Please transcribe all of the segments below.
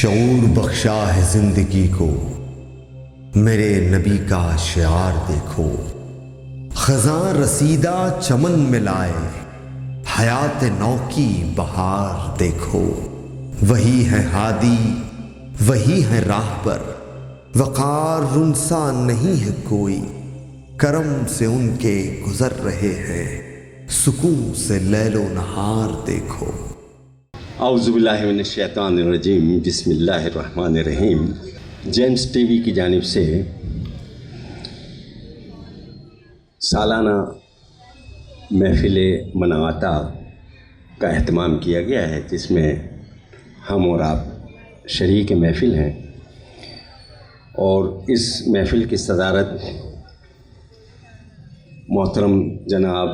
شعور بخشا ہے زندگی کو، میرے نبی کا شعار دیکھو۔ خزاں رسیدہ چمن میں لائے، حیات نو کی بہار دیکھو۔ وہی ہے ہادی، وہی ہے راہ پر، وقار رنسا نہیں ہے کوئی۔ کرم سے ان کے گزر رہے ہیں، سکون سے لیل و نہار دیکھو۔ اعوذ باللہ من الشیطان الرجیم، بسم اللہ الرحمن الرحیم۔ جیمز ٹی وی کی جانب سے سالانہ محفل مناعطا کا اہتمام کیا گیا ہے، جس میں ہم اور آپ شریک محفل ہیں، اور اس محفل کی صدارت محترم جناب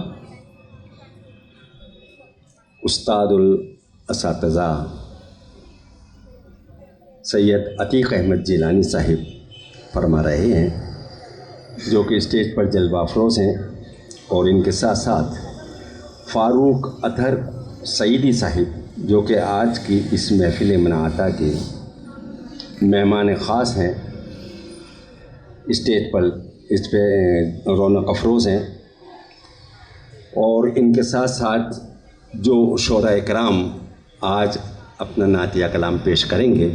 استاد الاساتذہ سید عتیق احمد جیلانی صاحب فرما رہے ہیں، جو کہ اسٹیج پر جلوہ افروز ہیں، اور ان کے ساتھ ساتھ فاروق اطہر سعیدی صاحب، جو کہ آج کی اس محفل مناعطا کے مہمان خاص ہیں، اسٹیج پر اس پہ رونق افروز ہیں۔ اور ان کے ساتھ ساتھ جو شعراء کرام آج اپنا نعتیہ کلام پیش کریں گے،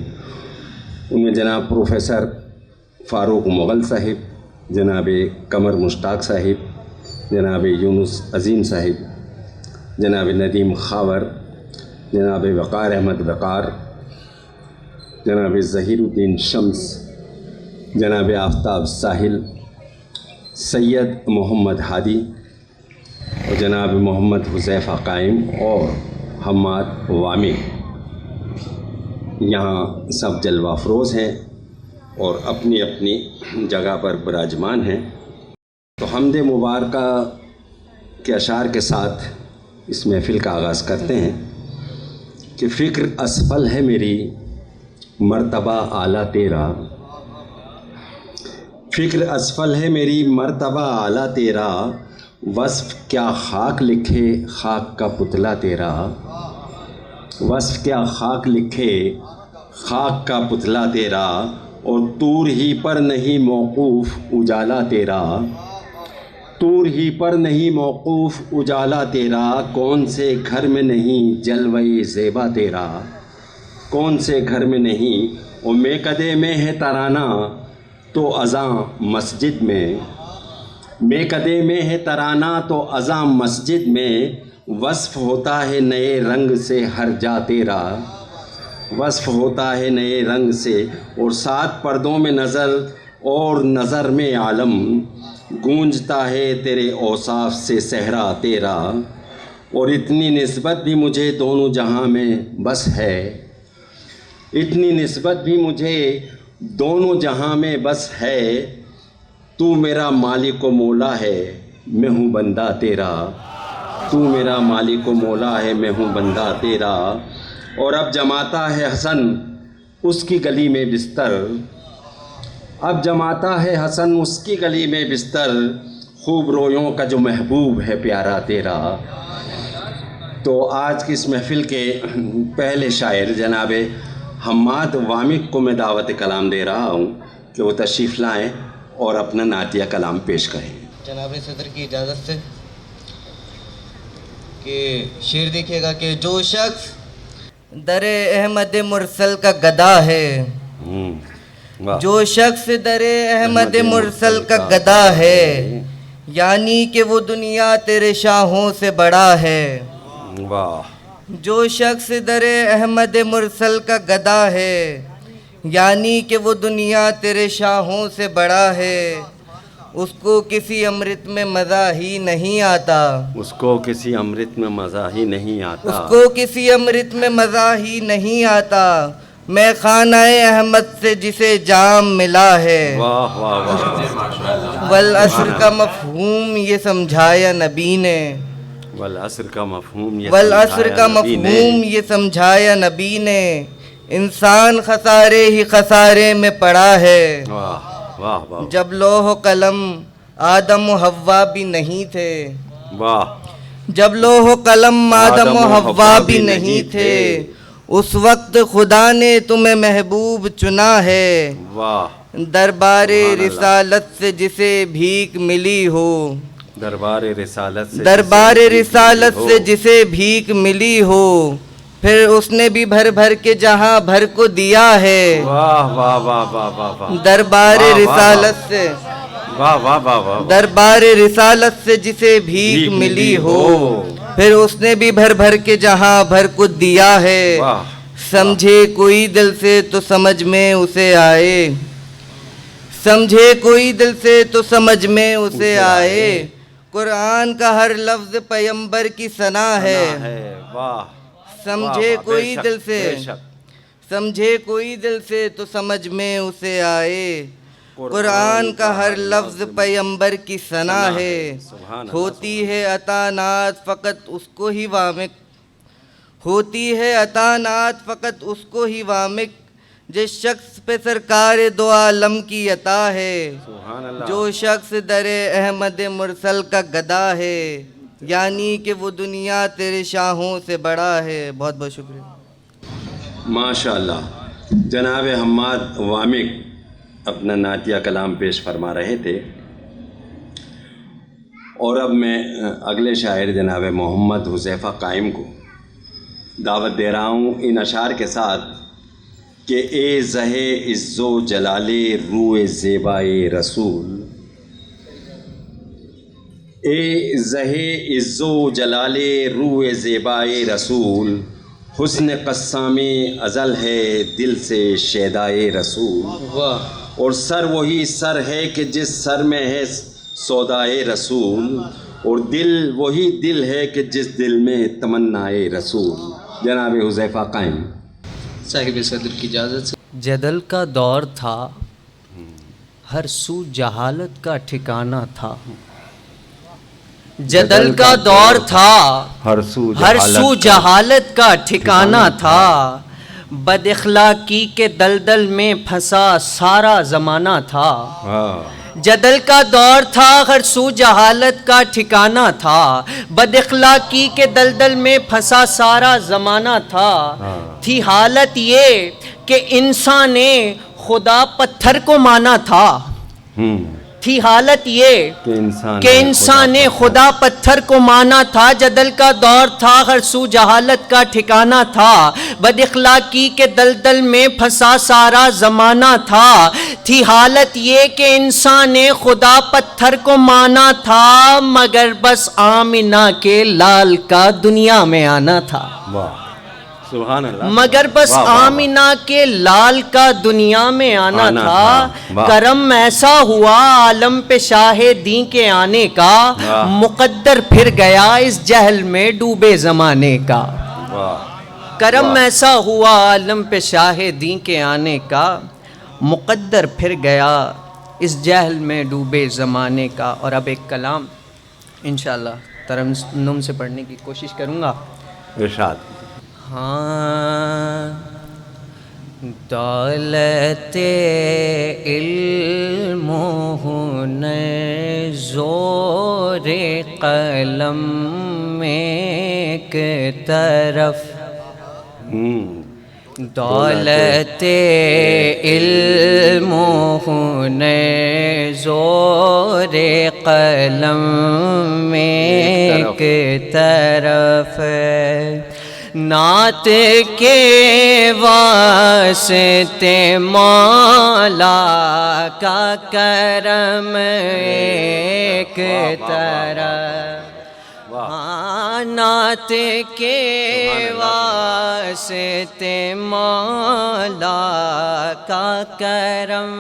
ان میں جناب پروفیسر فاروق مغل صاحب، جناب قمر مشتاق صاحب، جناب یونس عظیم صاحب، جناب ندیم خاور، جناب وقار احمد وقار، جناب ظہیر الدین شمس، جناب آفتاب ساحل، سید محمد ہادی، اور جناب محمد حذیفہ قائم اور حماد وامی۔ یہاں سب جلوہ افروز ہیں اور اپنی اپنی جگہ پر براجمان ہیں۔ تو حمد مبارکہ کے اشعار کے ساتھ اس محفل کا آغاز کرتے ہیں کہ فکر اسفل ہے میری، مرتبہ اعلیٰ تیرا۔ فکر اسفل ہے میری، مرتبہ اعلیٰ تیرا، وصف کیا خاک لکھے خاک کا پتلا تیرا۔ وصف کیا خاک لکھے خاک کا پتلا تیرا، اور طور ہی پر نہیں موقوف اجالا تیرا۔ طور ہی پر نہیں موقوف اجالا تیرا، کون سے گھر میں نہیں جلوہ زیبا تیرا۔ کون سے گھر میں نہیں، اور میکدے میں ہے ترانہ تو اذاں مسجد میں۔ میکدے میں ہے ترانہ تو اذاں مسجد میں، وصف ہوتا ہے نئے رنگ سے ہر جا تیرا۔ وصف ہوتا ہے نئے رنگ سے، اور سات پردوں میں نظر اور نظر میں عالم، گونجتا ہے تیرے اوصاف سے صحرا تیرا۔ اور اتنی نسبت بھی مجھے دونوں جہاں میں بس ہے، اتنی نسبت بھی مجھے دونوں جہاں میں بس ہے، تو میرا مالک و مولا ہے میں ہوں بندہ تیرا۔ تو میرا مالک و مولا ہے میں ہوں بندہ تیرا۔ اور اب جماتا ہے حسن اس کی گلی میں بستر، اب جماتا ہے حسن اس کی گلی میں بستر، خوب رویوں کا جو محبوب ہے پیارا تیرا۔ تو آج کی اس محفل کے پہلے شاعر جناب حماد وامی کو میں دعوت کلام دے رہا ہوں کہ وہ تشریف لائیں اور اپنا نعتیہ کلام پیش کریں۔ جناب صدر کی اجازت سے کہ شعر دیکھیے گا کہ جو شخص در احمد مرسل کا گدا ہے، جو شخص در احمد مرسل کا گدا ہے، یعنی کہ وہ دنیا تیرے شاہوں سے بڑا ہے۔ جو شخص در احمد مرسل کا گدا ہے، یعنی کہ وہ دنیا تیرے شاہوں سے بڑا ہے، اس کو کسی امرت میں مزہ ہی نہیں آتا۔ اس کو کسی امرت میں مزہ ہی نہیں آتا۔ اس کو کسی امرت میں مزہ ہی نہیں آتا، میں خانہ احمد سے جسے جام ملا ہے۔ واہ واہ واہ۔ والعصر کا مفہوم یہ سمجھایا نبی نے، والعصر کا مفہوم والعصر کا مفہوم یہ سمجھایا نبی نے، انسان خسارے ہی خسارے میں پڑا ہے۔ واہ واہ واہ۔ جب لوح و قلم آدم و حوا بھی نہیں تھے، واہ۔ جب لوح و قلم آدم و حوا بھی نہیں تھے، اس وقت خدا نے تمہیں محبوب چنا ہے، واہ، دربار سبحان اللہ۔ رسالت سے جسے بھیک ملی ہو، دربار رسالت سے دربار جسے رسالت ہو۔ سے جسے بھیک ملی ہو، پھر اس نے بھی بھر بھر کے جہاں بھر کو دیا ہے، واہ واہ واہ واہ واہ واہ، دربار واہ، واہ، رسالت سے، واہ واہ واہ واہ واہ، دربار رسالت سے جسے بھیک ملی ہو، پھر اس نے بھی بھر بھر کے جہاں بھر کو دیا ہے، واہ، سمجھے کوئی دل سے تو سمجھ میں اسے آئے، سمجھے کوئی دل سے تو سمجھ میں اسے آئے، قرآن کا ہر لفظ پیمبر کی ثنا ہے، واہ، سمجھے واہ، کوئی بے شک، دل سے، بے شک۔ سمجھے کوئی دل سے تو سمجھ میں اسے آئے، قرآن کا ہر لفظ پیمبر کی ثنا ہے، سبحان اللہ، ہوتی ہے عطا نعت فقط اس کو ہی وامق، ہوتی ہے عطا نعت فقط اس کو ہی وامق، جس شخص پہ سرکار دو عالم کی عطا ہے، سبحان اللہ، جو شخص در احمد مرسل کا گدا ہے، یعنی کہ وہ دنیا تیرے شاہوں سے بڑا ہے۔ بہت بہت شکریہ۔ ماشاء اللہ۔ جناب حماد وامق اپنا نعتیہ کلام پیش فرما رہے تھے، اور اب میں اگلے شاعر جناب محمد حذیفہ قائم کو دعوت دے رہا ہوں ان اشعار کے ساتھ کہ اے زہے عز و جلال روئے زیبائے رسول، اے زہے عز و جلال روئے زیبائے رسول، حسن قسام ازل ہے دل سے شیدائے رسول، اور سر وہی سر ہے کہ جس سر میں ہے سودائے رسول، اور دل وہی دل ہے کہ جس دل میں تمنائے رسول۔ جناب حذیفہ قائم۔ صاحب صدر کی اجازت سے۔ جدل کا دور تھا، ہر سو جہالت کا ٹھکانہ تھا، جدل کا دور تھا، ہر سو جہالت کا ٹھکانہ تھا، بد اخلاقی کے دلدل میں پھنسا سارا زمانہ تھا، جدل کا دور تھا، ہر سو جہالت کا ٹھکانہ تھا، بد اخلاقی کے دلدل میں پھنسا سارا زمانہ تھا، تھی حالت یہ کہ انسان نے خدا پتھر کو مانا تھا، تھی حالت یہ کہ انسان نے خدا پتھر کو مانا تھا، جدل کا دور تھا، ہر سو جہالت کا ٹھکانہ تھا، بد اخلاقی کے دلدل میں پھنسا سارا زمانہ تھا، تھی حالت یہ کہ انسان نے خدا پتھر کو مانا تھا، مگر بس آمنہ کے لال کا دنیا میں آنا تھا، سبحان اللہ، مگر بس آمنہ کے لال کا دنیا میں آنا تھا، کرم ایسا ہوا عالم پہ شاہ دین کے آنے کا، مقدر پھر گیا اس جہل میں ڈوبے زمانے کا، کرم ایسا ہوا عالم پہ شاہ دین کے آنے کا، مقدر پھر گیا اس جہل میں ڈوبے زمانے کا۔ اور اب ایک کلام انشاءاللہ ترنم سے پڑھنے کی کوشش کروں گا۔ ارشاد۔ ہاں، دولت علم و ہنر زور قلم میں ایک طرف، دولت علم و ہنر زور قلم میں ایک طرف، نعت کے واسطے مولا کا کرم ایک طرف، نعت کے واسطے مولا کا کرم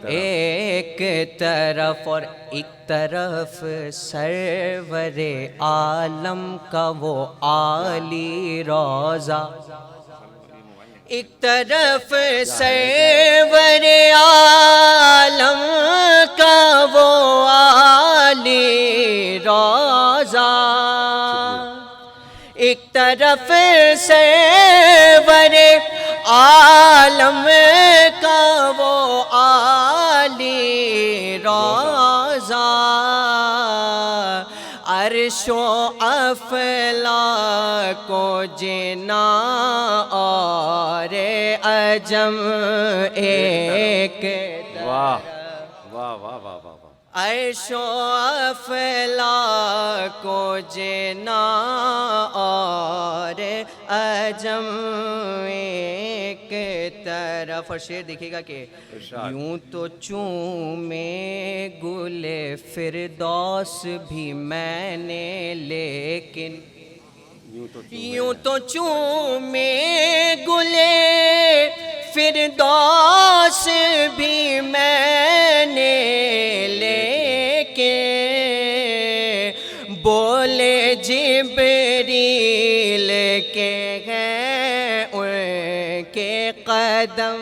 ایک طرف، اور ایک طرف سرور عالم کا وہ عالی روضہ، ایک طرف سرور عالم کا وہ عالی روضہ، ایک طرف سرور عالم کا وہ عالی روضہ، عرش عرش و افلاک و جنا اور عجم ایک واہ واہ واہ واہ واہ واہ. عرش و افلاک و جنا اور عجم ایک طرف. اور شعر دیکھیے گا کہ یوں تو چومے گل فردوس بھی میں نے لیکن یوں تو چومے گل فردوس بھی میں نے لیکن بولے جبریل کے ہیں ان کے قدم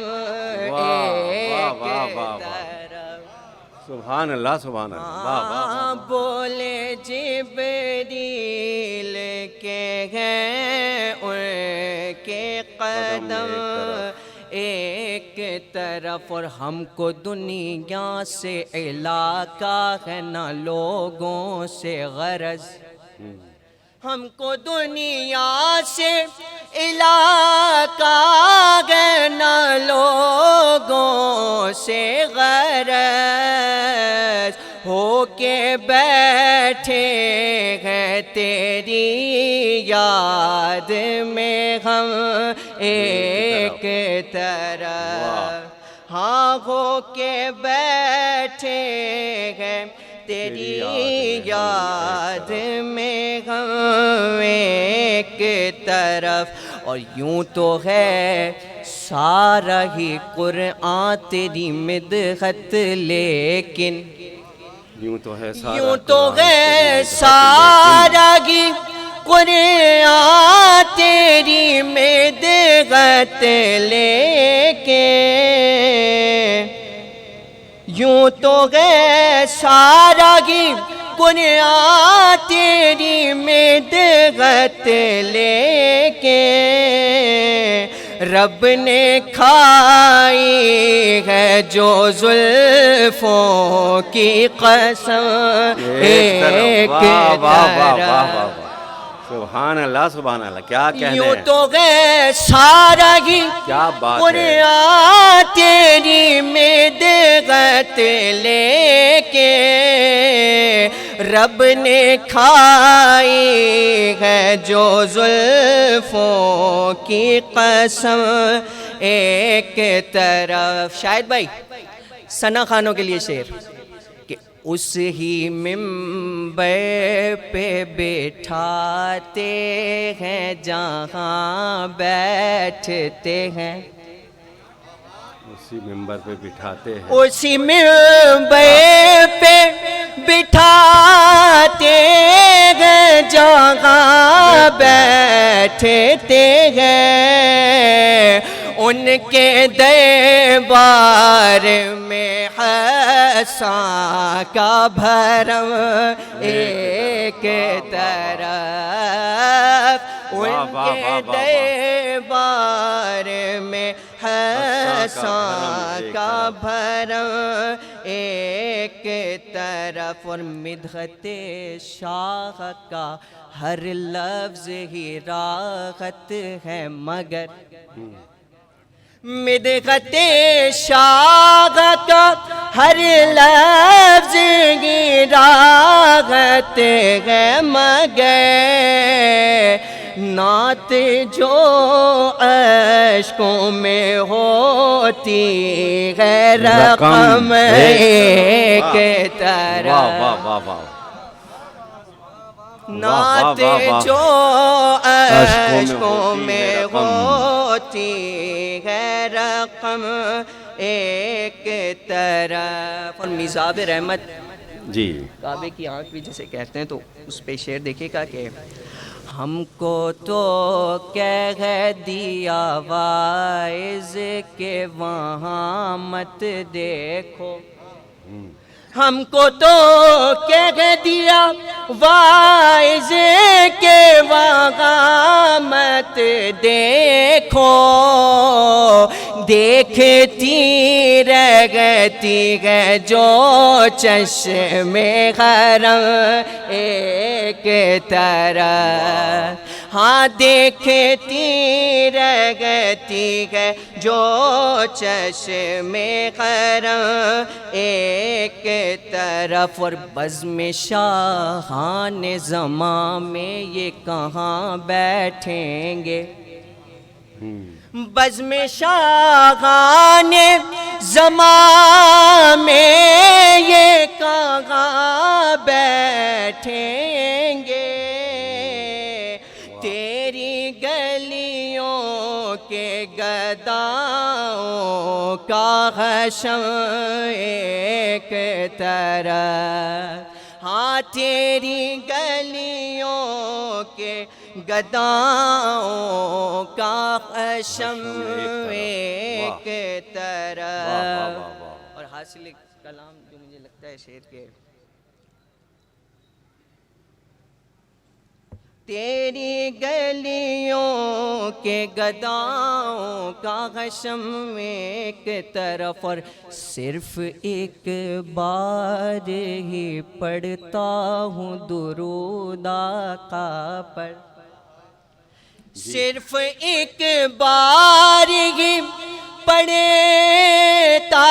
ایک طرف. سبحان اللہ سبحان اللہ. واہ واہ واہ. بولے جبریل کے ہیں ان کے قدم ایک طرف. اور ہم کو دنیا سے علاقہ ہے نہ لوگوں سے غرض. ہم کو دنیا سے علاقہ ہے نہ لوگوں سے غرض. ہو کے بیٹھے ہیں تیری یاد میں ہم ایک طرف. ہاں ہو کے بیٹھے ہیں تیری یاد میں ہم ایک طرف. اور یوں تو ہے سارا ہی قرآن تیری مدحت لیکن یوں تو ہے سارا ہی قرآن تیری مدحت لیکن یوں تو ہے سارا ہی قرآن تیری مدحت لیکن رب نے کھائی ہے جو زلفوں کی قسم ایک طرف. سبحان اللہ سبحان اللہ. کیا کہنے یوں تو ہے سارا ہی کیا بات ہے. قرآن تیری مدحت لیکن رب نے کھائی ہے جو زلفوں کی قسم ایک طرف. شاہد بھائی ثنا خانوں کے لیے شعر کہ اس ہی ممبر پہ بٹھاتے ہیں جہاں بیٹھتے ہیں. اسی ممبر پہ بٹھاتے ہیں اسی ممبر پہ بٹھاتے ہیں جہاں بیٹھتے ہیں. ان کے دربار میں حساں کا بھرم ایک طرف. ان کے دربار میں حساں کا بھرم ایک طرف. اور مدحت شاہ کا ہر لفظ ہی راحت ہے مگر مدحت شاہ کا ہر لفظ ہی راحت ہے مگر نعت جو اشکوں میں ہوتی ہے رقم ایک طرف. نعت جو اشکوں میں ہوتی ہے رقم ایک طرف. اور میزاب رحمت جی کعبے کی آنکھ بھی جسے کہتے ہیں تو اس پہ شعر دیکھے گا کہ ہم کو تو کہہ دیا وائز کہ وہاں مت دیکھو. ہم کو تو کہہ دیا وائز کہ وہاں مت دیکھو. دیکھتی رہ رہتی ہے جو چشم حرم ایک طرف ہاں دیکھتی رہتی ہے جو چشم حرم ایک طرف اور بزم شاہان زمان میں یہ کہاں بیٹھیں گے بزم شاہان زمان میں یہ کہاں بیٹھیں گے تیری گلیوں کے گداؤں کا حشم ایک طرف ہاں تیری گلیوں کے گداؤں کا حشم ایک طرف اور حاصل کلام جو مجھے لگتا ہے شعر کے تیری گلیوں کے گداؤں کا حشم ایک طرف اور صرف ایک بار ہی پڑھتا ہوں درود آقا پر صرف ایک بار ہی پڑھتا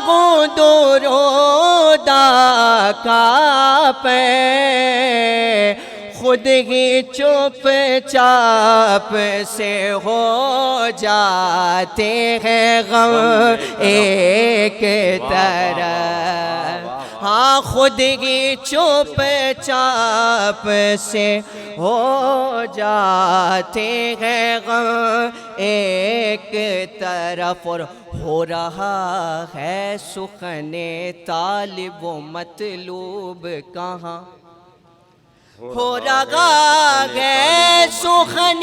ہوں درود آقا پر خود ہی چپ چاپ سے ہو جاتے ہیں غم ایک طرف ہاں خود ہی چپ چاپ سے ہو جاتے ہیں غم ایک طرف اور ہو رہا ہے سخن طالب و مطلوب کہاں ہو رہا ہے سخن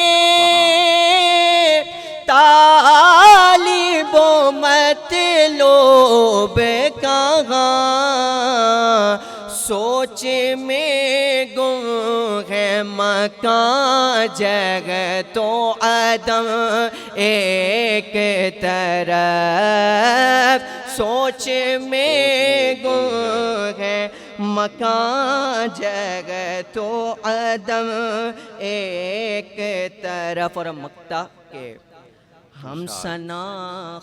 طالب و مطلوب کہاں سوچ میں گم ہے مکان جگہ تو عدم ایک طرف سوچ میں گم ہے مکان جگہ تو عدم ایک طرف اور مقطع کے ہم ثنا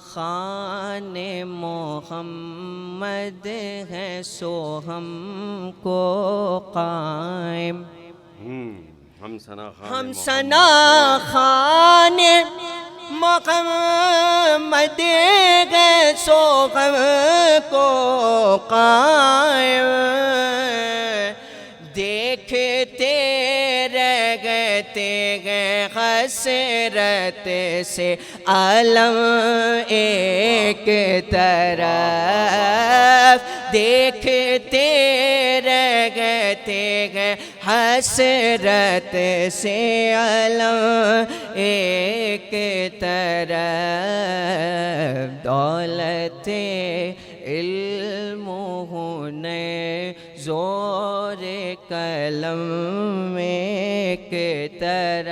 خوان محمد ہیں سو ہم کو قائم ہم ثنا خوان محمد ہیں سو ہم کو قائم دیکھتے رہتے ہیں حسرت سے عالم ایک طرف دیکھتے رہتے ہیں حسرت سے عالم ایک طرف دولت علم ہونے زور قلم ایک طرف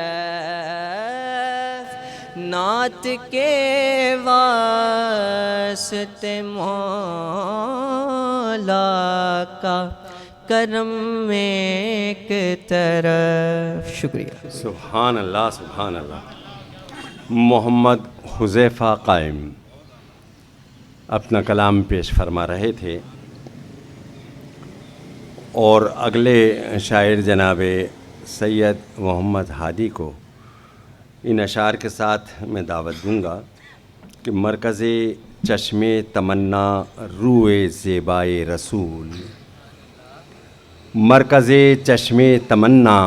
نعت کے واسطے مولا کا کرم ایک طرف شکریہ سبحان اللہ سبحان اللہ محمد حذیفہ قائم اپنا کلام پیش فرما رہے تھے اور اگلے شاعر جناب سید محمد ہادی کو ان اشعار کے ساتھ میں دعوت دوں گا کہ مرکز چشم تمنا روئے زیبائے رسول مرکز چشم تمنا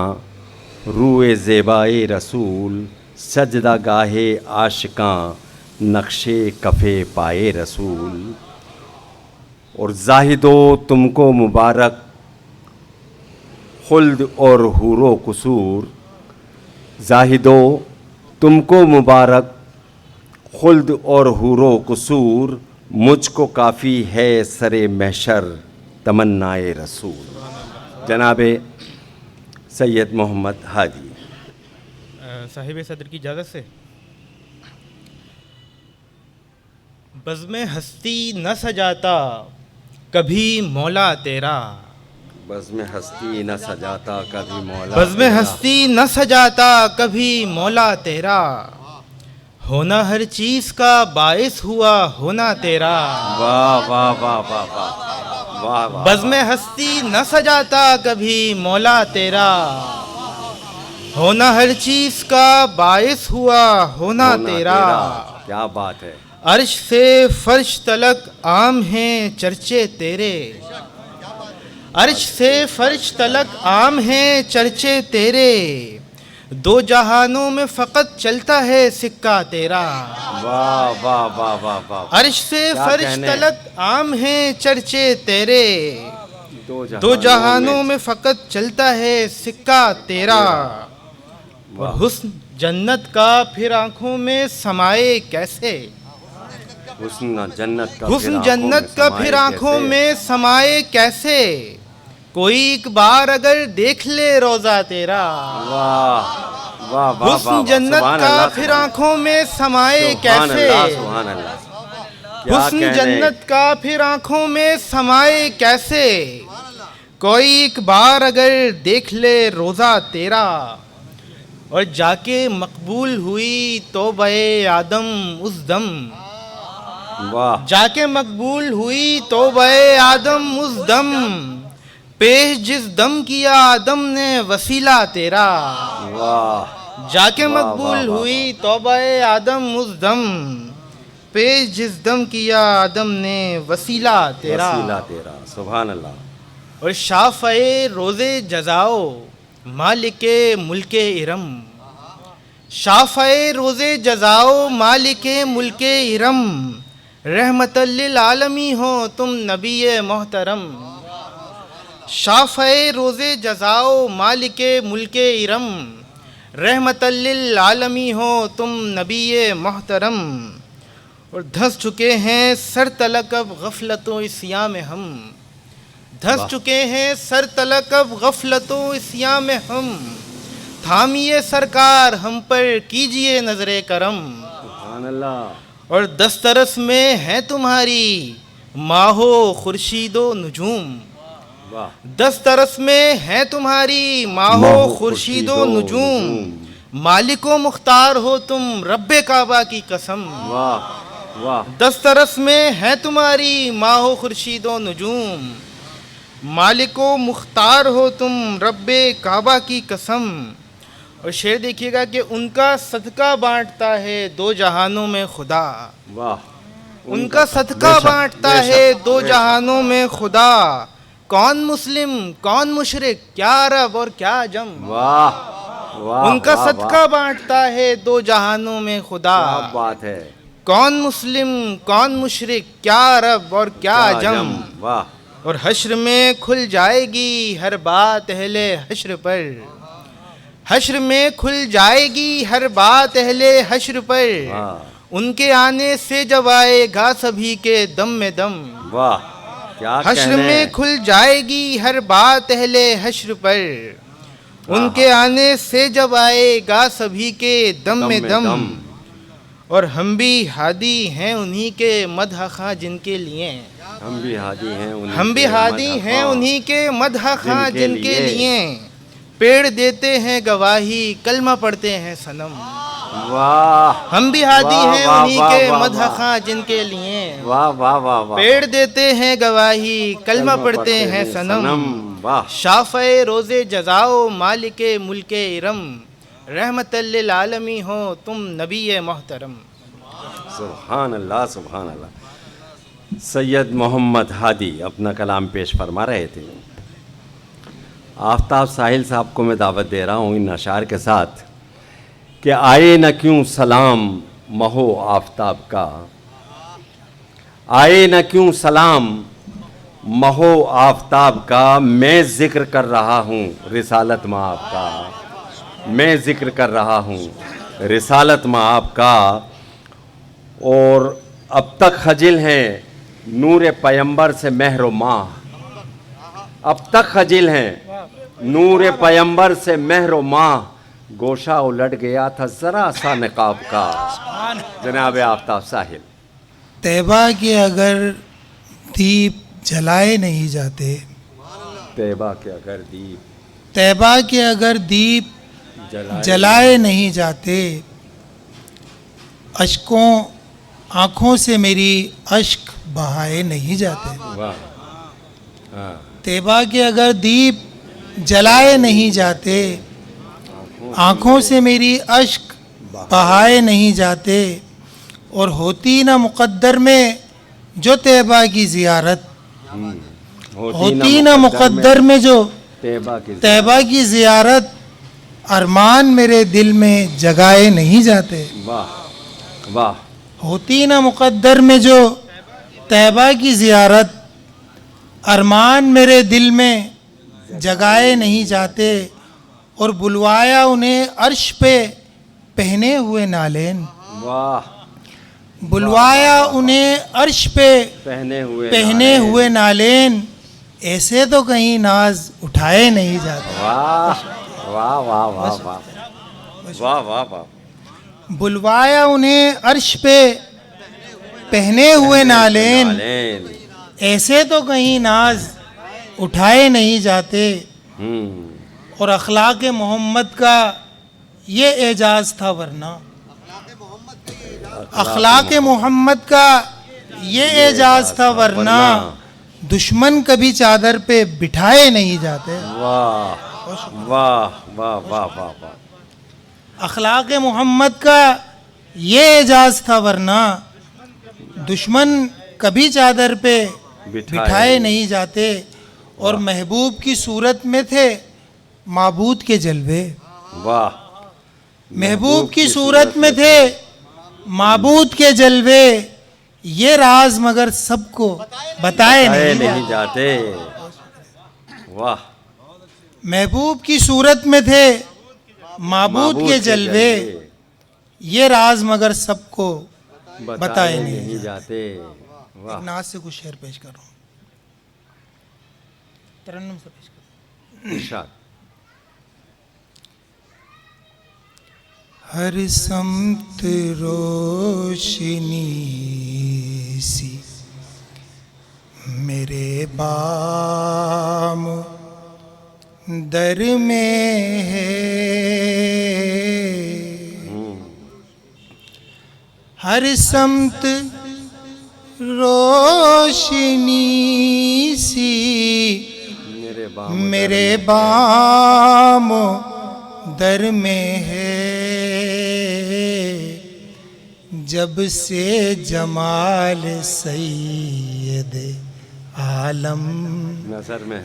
روئے زیبائے رسول سجدہ گاہے عاشقاں نقشے کفے پائے رسول اور زاہدو تم کو مبارک خلد اور حور و قصور زاہدو تم کو مبارک خلد اور حور و قصور مجھ کو کافی ہے سر محشر تمنائے رسول جناب سید محمد ہادی صاحب صدر کی اجازت سے بزم ہستی نہ سجاتا کبھی مولا تیرا، بزم ہستی نہ سجاتا کبھی مولا بزم تیرا، ہستی نہ سجاتا کبھی مولا تیرا، ہونا ہر چیز کا باعث ہوا ہونا تیرا، واہ واہ واہ واہ واہ واہ واہ، بزم ہستی نہ سجاتا کبھی مولا تیرا، ہونا ہر چیز کا باعث ہوا ہونا تیرا، کیا بات ہے، عرش سے فرش تلک عام ہیں چرچے تیرے، عرش سے فرش تلک عام ہیں چرچے تیرے، دو جہانوں میں فقط چلتا ہے سکہ تیرا، واہ واہ واہ واہ واہ، عرش سے کیا فرش کہنے، تلک عام ہیں چرچے تیرے، دو جہانوں میں فقط چلتا ہے سکہ تیرا، اور حسن جنت کا پھر آنکھوں میں سمائے کیسے، حسن جنت کا حسن جنت کا پھر آنکھوں میں سمائے کیسے، کوئی ایک بار اگر دیکھ لے روزہ تیرا، واہ واہ واہ، حسن جنت کا پھر آنکھوں میں سمائے کیسے، سبحان اللہ، کیا حسن کہنے، جنت کا پھر آنکھوں میں سمائے کیسے، کوئی ایک بار اگر دیکھ لے روزہ تیرا، اور جا کے مقبول ہوئی توبہ آدم اس دم، واہ جا کے مقبول ہوئی توبہ آدم اس دم، پیش جس دم کیا آدم نے وسیلہ تیرا، واہ، جا کے مقبول ہوئی توبہ آدم اس دم، پیش جس دم کیا آدم نے وسیلہ تیرا، وسیلہ تیرا، سبحان اللہ، اور شافع روز جزاؤ مالک ملک ارم، شافع روز جزاؤ مالک ملک ارم، رحمت للعالمی ہو تم نبی محترم، شافع روز جزاؤ مالک ملک ارم، رحمت للعالمی ہو تم نبی محترم، اور دھس چکے ہیں سر تلک اب غفلت و عصیاں میں ہم، دھس چکے ہیں سر تلک اب غفلت و عصیاں میں ہم، تھامیے سرکار ہم پر کیجئے نظر کرم، سبحان اللہ، اور دسترس میں ہے تمہاری ماہ و خورشید و نجوم، واہ، دسترس میں ہے تمہاری ماہ و خورشید و نجوم، مالک و مختار ہو تم رب کعبہ کی قسم، واہ واہ، دسترس میں ہے تمہاری ماہ و خورشید و نجوم، مالک و مختار ہو تم رب کعبہ کی قسم، اور شعر دیکھیے گا کہ ان کا صدقہ بانٹتا ہے دو جہانوں میں خدا، واہ، ان کا صدقہ بانٹتا ہے دو جہانوں میں خدا، کون مسلم کون مشرک کیا عرب اور کیا عجم، واہ واہ، ان کا واہ، صدقہ بانٹتا ہے دو جہانوں میں خدا، کیا بات ہے، کون مسلم کون مشرک کیا عرب اور کیا عجم، واہ، اور حشر میں کھل جائے گی ہر بات اہل حشر پر، حشر میں کھل جائے گی ہر بات اہل حشر پر، ان کے آنے سے جب آئے گا سبھی کے دم میں دم، واہ، کیا حشر کہنے، میں کھل جائے گی ہر بات اہل حشر پر، ان کے آنے سے جب آئے گا سبھی کے دم میں دم، اور ہم بھی ہادی ہیں انہی کے مدح خواں جن کے لیے، ہم بھی ہادی ہیں انہی ہم بھی کے ہادی مدح ہیں خواں، انہی کے مدح خواں جن کے جن کے لیے، لیے، پیڑ دیتے ہیں گواہی کلمہ پڑھتے ہیں صنم، واہ، ہم بھی ہادی واہ، ہیں واہ، انہی واہ، کے واہ، مدح واہ، خواں جن کے لیے، واہ واہ واہ واہ، پیڑ دیتے ہیں گواہی کلمہ پڑھتے ہیں صنم، واہ، شافع روز جزاؤ مالک ملک ارم، رحمت للعالمی ہو تم نبی محترم، سبحان اللہ، سبحان اللہ، سید محمد ہادی اپنا کلام پیش فرما رہے تھے۔ آفتاب ساحل صاحب کو میں دعوت دے رہا ہوں ان اشعار کے ساتھ کہ آئے نہ کیوں سلام مہو آفتاب کا، آئے نہ کیوں سلام مہو آفتاب کا، میں ذکر کر رہا ہوں رسالت مآب کا، میں ذکر کر رہا ہوں رسالت مآب کا، اور اب تک خجل ہیں نور پیمبر سے مہر و ماہ، اب تک خجل ہیں نور پیمبر سے مہر و ماہ، گوشہ الٹ گیا تھا ذرا سا نقاب کا، جناب آفتاب ساحل، طیبہ کے اگر دیپ جلائے نہیں جاتے، طیبہ کے اگر دیپ طیبہ کے اگر دیپ جلائے نہیں جاتے، اشکوں آنکھوں سے میری اشک بہائے نہیں جاتے، واہ ہاں طیبہ کے اگر دیپ جلائے نہیں جاتے، آنکھوں سے میری اشک بہائے نہیں جاتے، اور ہوتی نہ مقدر میں جو طیبہ کی زیارت، ہوتی نہ مقدر میں جو طیبہ کی زیارت، ارمان میرے دل میں جگائے نہیں جاتے، واہ واہ ہوتی نہ مقدر میں جو طیبہ کی زیارت، ارمان میرے دل میں جگائے نہیں جاتے، اور بلوایا انہیں عرش پہ پہنے ہوئے نالین، واہ بلوایا انہیں عرش پہ پہنے ہوئے نالین، ایسے تو کہیں ناز اٹھائے نہیں جاتے، واہ واہ واہ واہ واہ واہ واہ واہ بلوایا انہیں عرش پہ پہنے ہوئے نالین، ایسے تو کہیں ناز اٹھائے نہیں جاتے۔ اور اخلاق محمد کا یہ اعجاز تھا، ورنہ اخلاق محمد کا یہ اعجاز تھا، ورنہ دشمن کبھی چادر پہ بٹھائے نہیں جاتے۔ واہ واہ واہ واہ واہ واہ اخلاق محمد کا یہ اعجاز تھا، ورنہ دشمن کبھی چادر پہ بٹھائے نہیں جاتے، اور محبوب کی صورت میں تھے معبود کے جلوے، واہ محبوب کی صورت میں تھے معبود کے جلوے، یہ راز مگر سب کو بتائے نہیں جاتے، واہ محبوب کی صورت میں تھے معبود کے جلوے، یہ راز مگر سب کو بتائے نہیں جاتے۔ ایک ناز سے کچھ شعر پیش کر رہا ہوں، ترنم سے پیش کر رہا ہوں۔ ارشاد۔ ہر سمت روشنی سی میرے بام در میں ہے، ہر سمت روشنی سی میرے بام در میں ہے، جب سے جمال سید عالم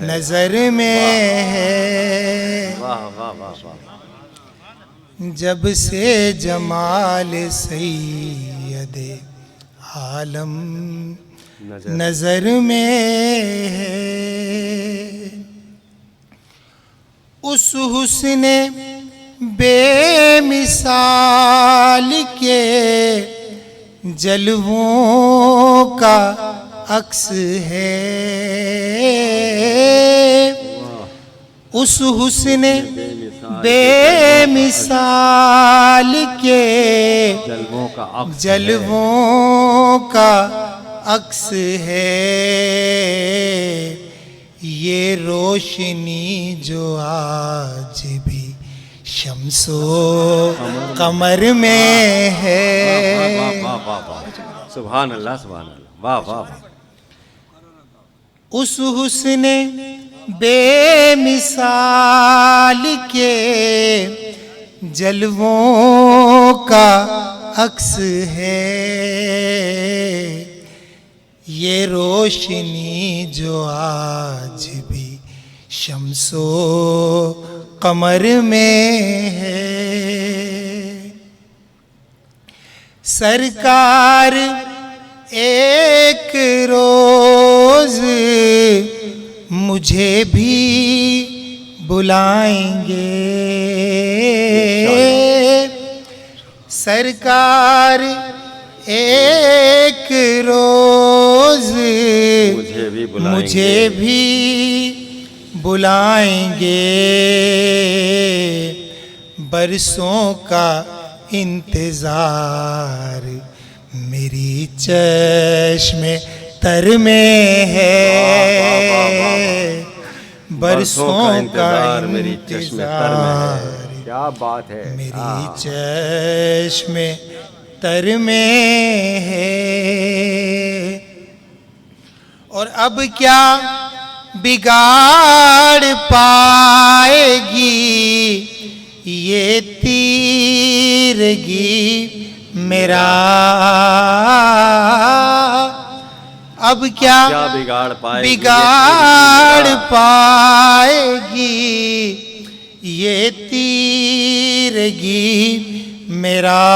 نظر میں ہے، جب سے جمال سید عالم نظر میں ہے، اس حسن بے مثال کے جلووں کا عکس ہے، اس حسن بے مثال کے جلووں کا عکس ہے، یہ روشنی جو آج بھی شمس و قمر میں ہے، سبحان اللہ سبحان اللہ، واہ واہ اس حسن بے مثال کے جلووں کا عکس ہے، یہ روشنی جو آج بھی شمس و قمر میں ہے، سرکار ایک روز مجھے بھی بلائیں گے، سرکار ایک روز مجھے بھی بلائیں گے، برسوں کا انتظار میری چشم تر میں ہے برسوں کا انتظار، میری چشم تر میں ہے. کیا بات ہے. میری چشم تر میں ہے. اور اب کیا بگاڑ پائے گی یہ تیرگی میرا. اب کیا بگاڑ پائے گی یہ تیرگی میرا.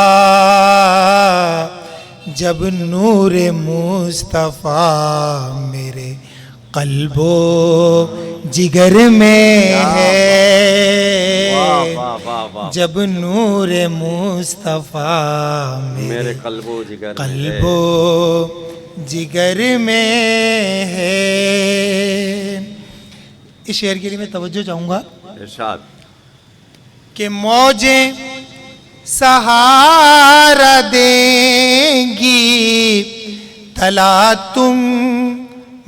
جب نور مصطفیٰ میرے قلب و جگر میں ہے. جب نور مصطفیٰ میرے قلب و جگر میں ہے. اس شعر کے لیے میں توجہ چاہوں گا. ارشاد. کہ موجیں سہارا دیں گی تلا تم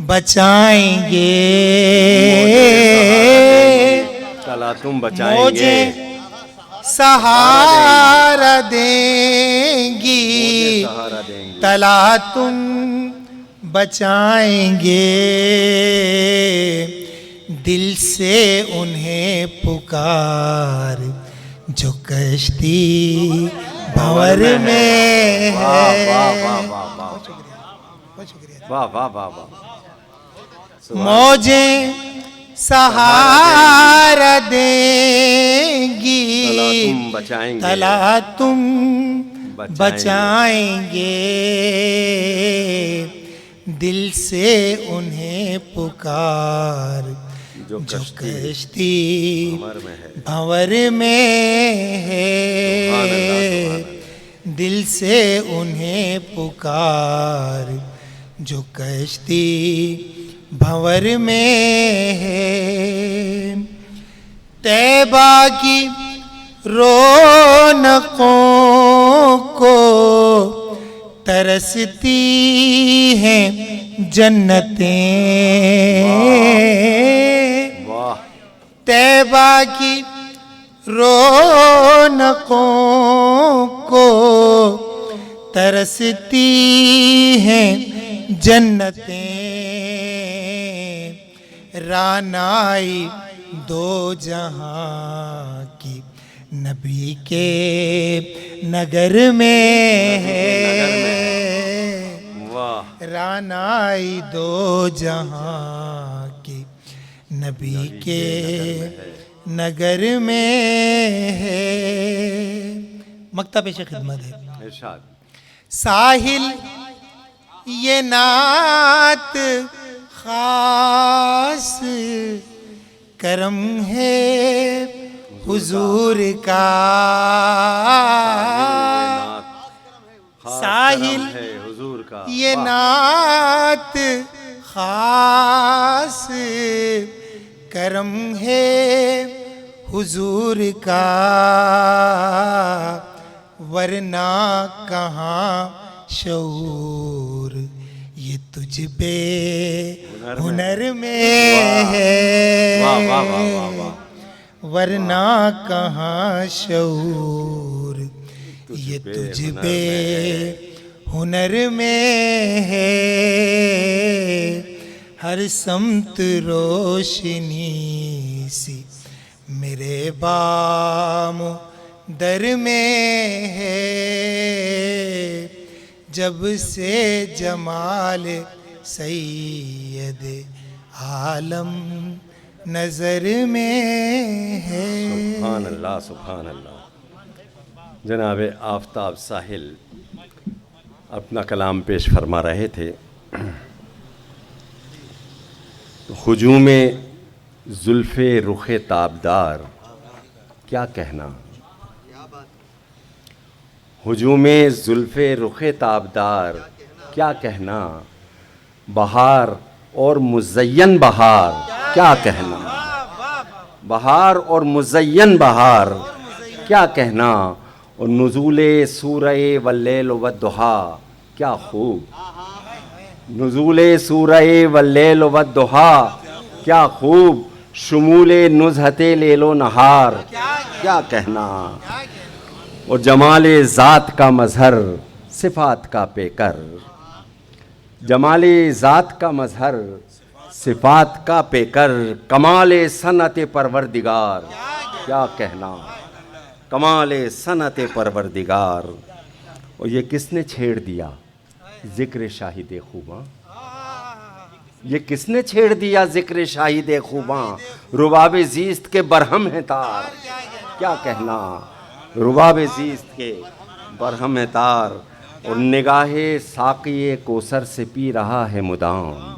بچائیں گے. تلا تم بچائیں گے. موجیں سہارا دیں گی تلا تم بچائیں گے. دل سے انہیں پکار جو کشتی بھنور میں ہے. موجیں سہارا دیں گی تلا تم بچائیں گے. دل سے انہیں پکار جو کشتی بھنور میں ہے. دل سے انہیں پکار جو کشتی بھنور میں ہے. طیبہ کی رونقوں کو ترستی ہیں جنتیں. طیبہ کی رونقوں کو ترستی ہیں جنتیں. رانائی دو جہاں کی نبی کے نگر میں ہے. رانائی دو جہاں کی نبی کے نگر میں ہے. مکتہ پیش خدمت ہے. ساحل یہ نعت خاص کرم ہے حضور کا. ساحل یہ نعت خاص کرم ہے حضور کا. ورنہ کہاں شعور یہ تجھ بے ہنر میں ہے. ورنہ کہاں شعور یہ تجھ بے ہنر میں ہے. ہر سمت روشنی سی میرے بام در میں ہے. جب سے جمال سید عالم نظر میں ہے. سبحان اللہ سبحان اللہ. جناب آفتاب ساحل اپنا کلام پیش فرما رہے تھے. ہجوم زلف رخ تابدار کیا کہنا. ہجوم زلف رخ تابدار کیا کہنا. بہار اور مزین بہار کیا کہنا. بہار اور مزین بہار کیا کہنا. اور نزول سورہ واللیل والضحیٰ کیا خوب نزول سورہ واللیل والضحیٰ، کیا خوب شمول نزہت لیل و نہار، کیا کہنا، اور جمال ذات کا مظہر صفات کا پیکر، جمال ذات کا مظہر صفات کا پیکر، کمال صنعت پروردگار، کیا کہنا، کمال صنعت پروردگار۔ اور یہ کس نے چھیڑ دیا ذکر شاہد خوباں، یہ کس نے چھیڑ دیا ذکر شاہد خوباں، رباب زیست کے برہم ہیں تار، کیا کہنا، رباب زیست کے برہم ہیں تار، اور نگاہ ساقی کوثر سے پی رہا ہے مدام،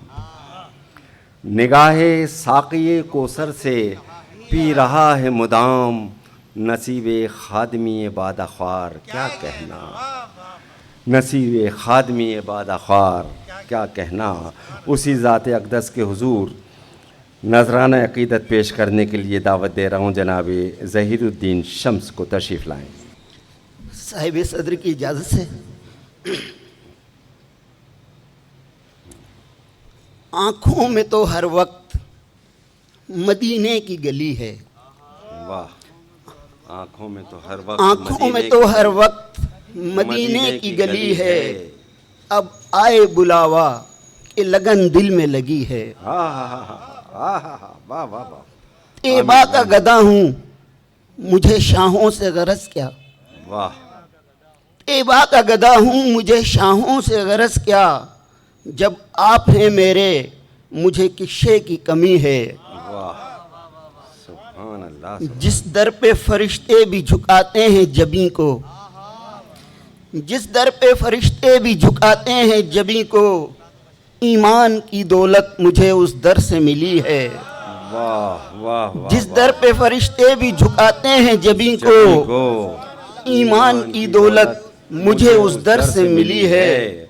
نگاہ ساقی کوثر سے پی رہا ہے مدام، نصیب خادمی بادہ خوار، کیا کہنا، نصیب خادمی بادہ خوار، کیا کہنا۔ اسی ذات اقدس کے حضور نذرانہ عقیدت پیش کرنے کے لیے دعوت دے رہا ہوں جناب ظہیر الدین شمس کو، تشریف لائیں۔ صاحب صدر کی اجازت سے آنکھوں میں تو ہر وقت مدینے کی گلی ہے، واہ، آنکھوں میں تو ہر وقت، آنکھوں میں تو ہر وقت مدینے کی گلی ہے، اب آئے بلاوا کہ لگن دل میں لگی ہے، طیبہ کا گدا ہوں مجھے شاہوں سے غرض کیا، واہ، طیبہ کا گدا ہوں مجھے شاہوں سے غرض کیا، جب آپ ہیں میرے مجھے کس شے کی کمی ہے، سبحان اللہ، جس در پہ فرشتے بھی جھکاتے ہیں جبیں کو، جس در پہ فرشتے بھی جھکاتے ہیں جبیں کو، ایمان کی دولت مجھے اس در سے ملی ہے، واہ واہ واہ، جس در پہ فرشتے بھی جھکاتے ہیں جبیں کو، ایمان کی دولت مجھے اس در سے ملی ہے،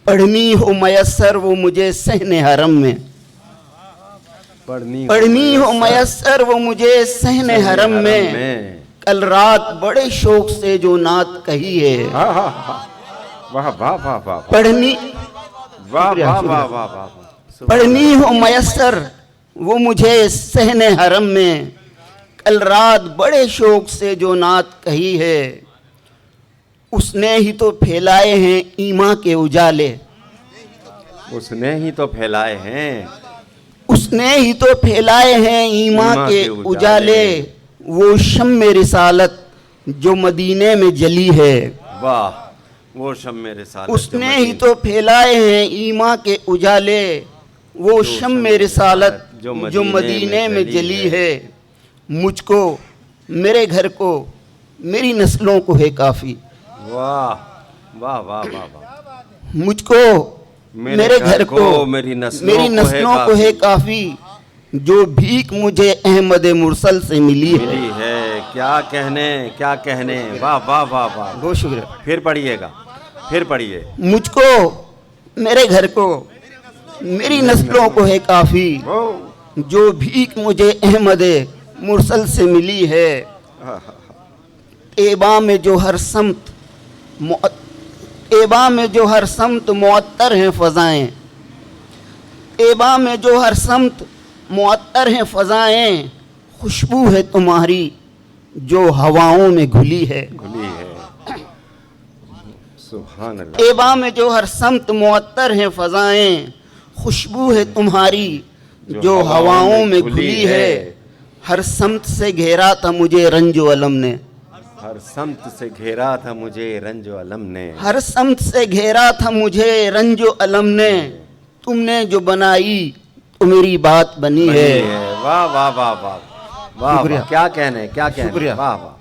پڑھنی ہو میسر وہ مجھے صحن حرم میں، پڑھنی ہو میسر وہ مجھے صحن حرم میں، کل رات بڑے شوق سے جو نعت کہی ہے، واہ واہ واہ واہ، پڑھنی واہ واہ واہ واہ واہ، پڑھنی ہو میسر وہ مجھے صحن حرم میں، کل رات بڑے شوق سے جو نعت کہی ہے، اس نے ہی تو پھیلائے ہیں ایمان کے اجالے، اس نے ہی تو پھیلائے ہیں، اس نے ہی تو پھیلائے ہیں ایمان کے اجالے، وہ شم رسالت جو مدینے میں جلی ہے، واہ، وہ شم رسالت اس نے ہی تو پھیلائے ہیں ایمان کے اجالے، وہ شم رسالت جو مدینے میں جلی ہے، مجھ کو میرے گھر کو میری نسلوں کو ہے کافی، واہ واہ واہ واہ واہ، مجھ کو میرے گھر کو میری نسلوں کو ہے کافی، جو بھیک مجھے احمد مرسل سے ملی ہے، کیا کہنے، کیا کہنے، واہ واہ واہ واہ، بہت شکریہ۔ پھر پڑھیے گا، پھر پڑھیے، مجھ کو میرے گھر کو میری نسلوں کو ہے کافی، جو بھیک مجھے احمد مرسل سے ملی ہے، طیبہ میں جو ہر سمت طیبہ میں جو ہر سمت معطر ہیں فضائیں، طیبہ میں جو ہر سمت معطر ہیں فضائیں، خوشبو ہے تمہاری جو ہواؤں میں گھلی ہے، کھلی ہے، سبحان اللہ، طیبہ میں جو ہر سمت معطر ہیں فضائیں، خوشبو ہے تمہاری جو ہواؤں میں گھلی ہے، ہر سمت سے گھیرا تھا مجھے رنج و علم نے، ہر سمت سے گھیرا تھا مجھے رنج و علم نے، ہر سمت سے گھیرا تھا مجھے رنج و علم نے، تم نے جو بنائی تو میری بات بنی ہے، واہ واہ واہ واہ واہ، شکریہ، کیا کہنے، کیا کہنے، شکریہ، واہ واہ،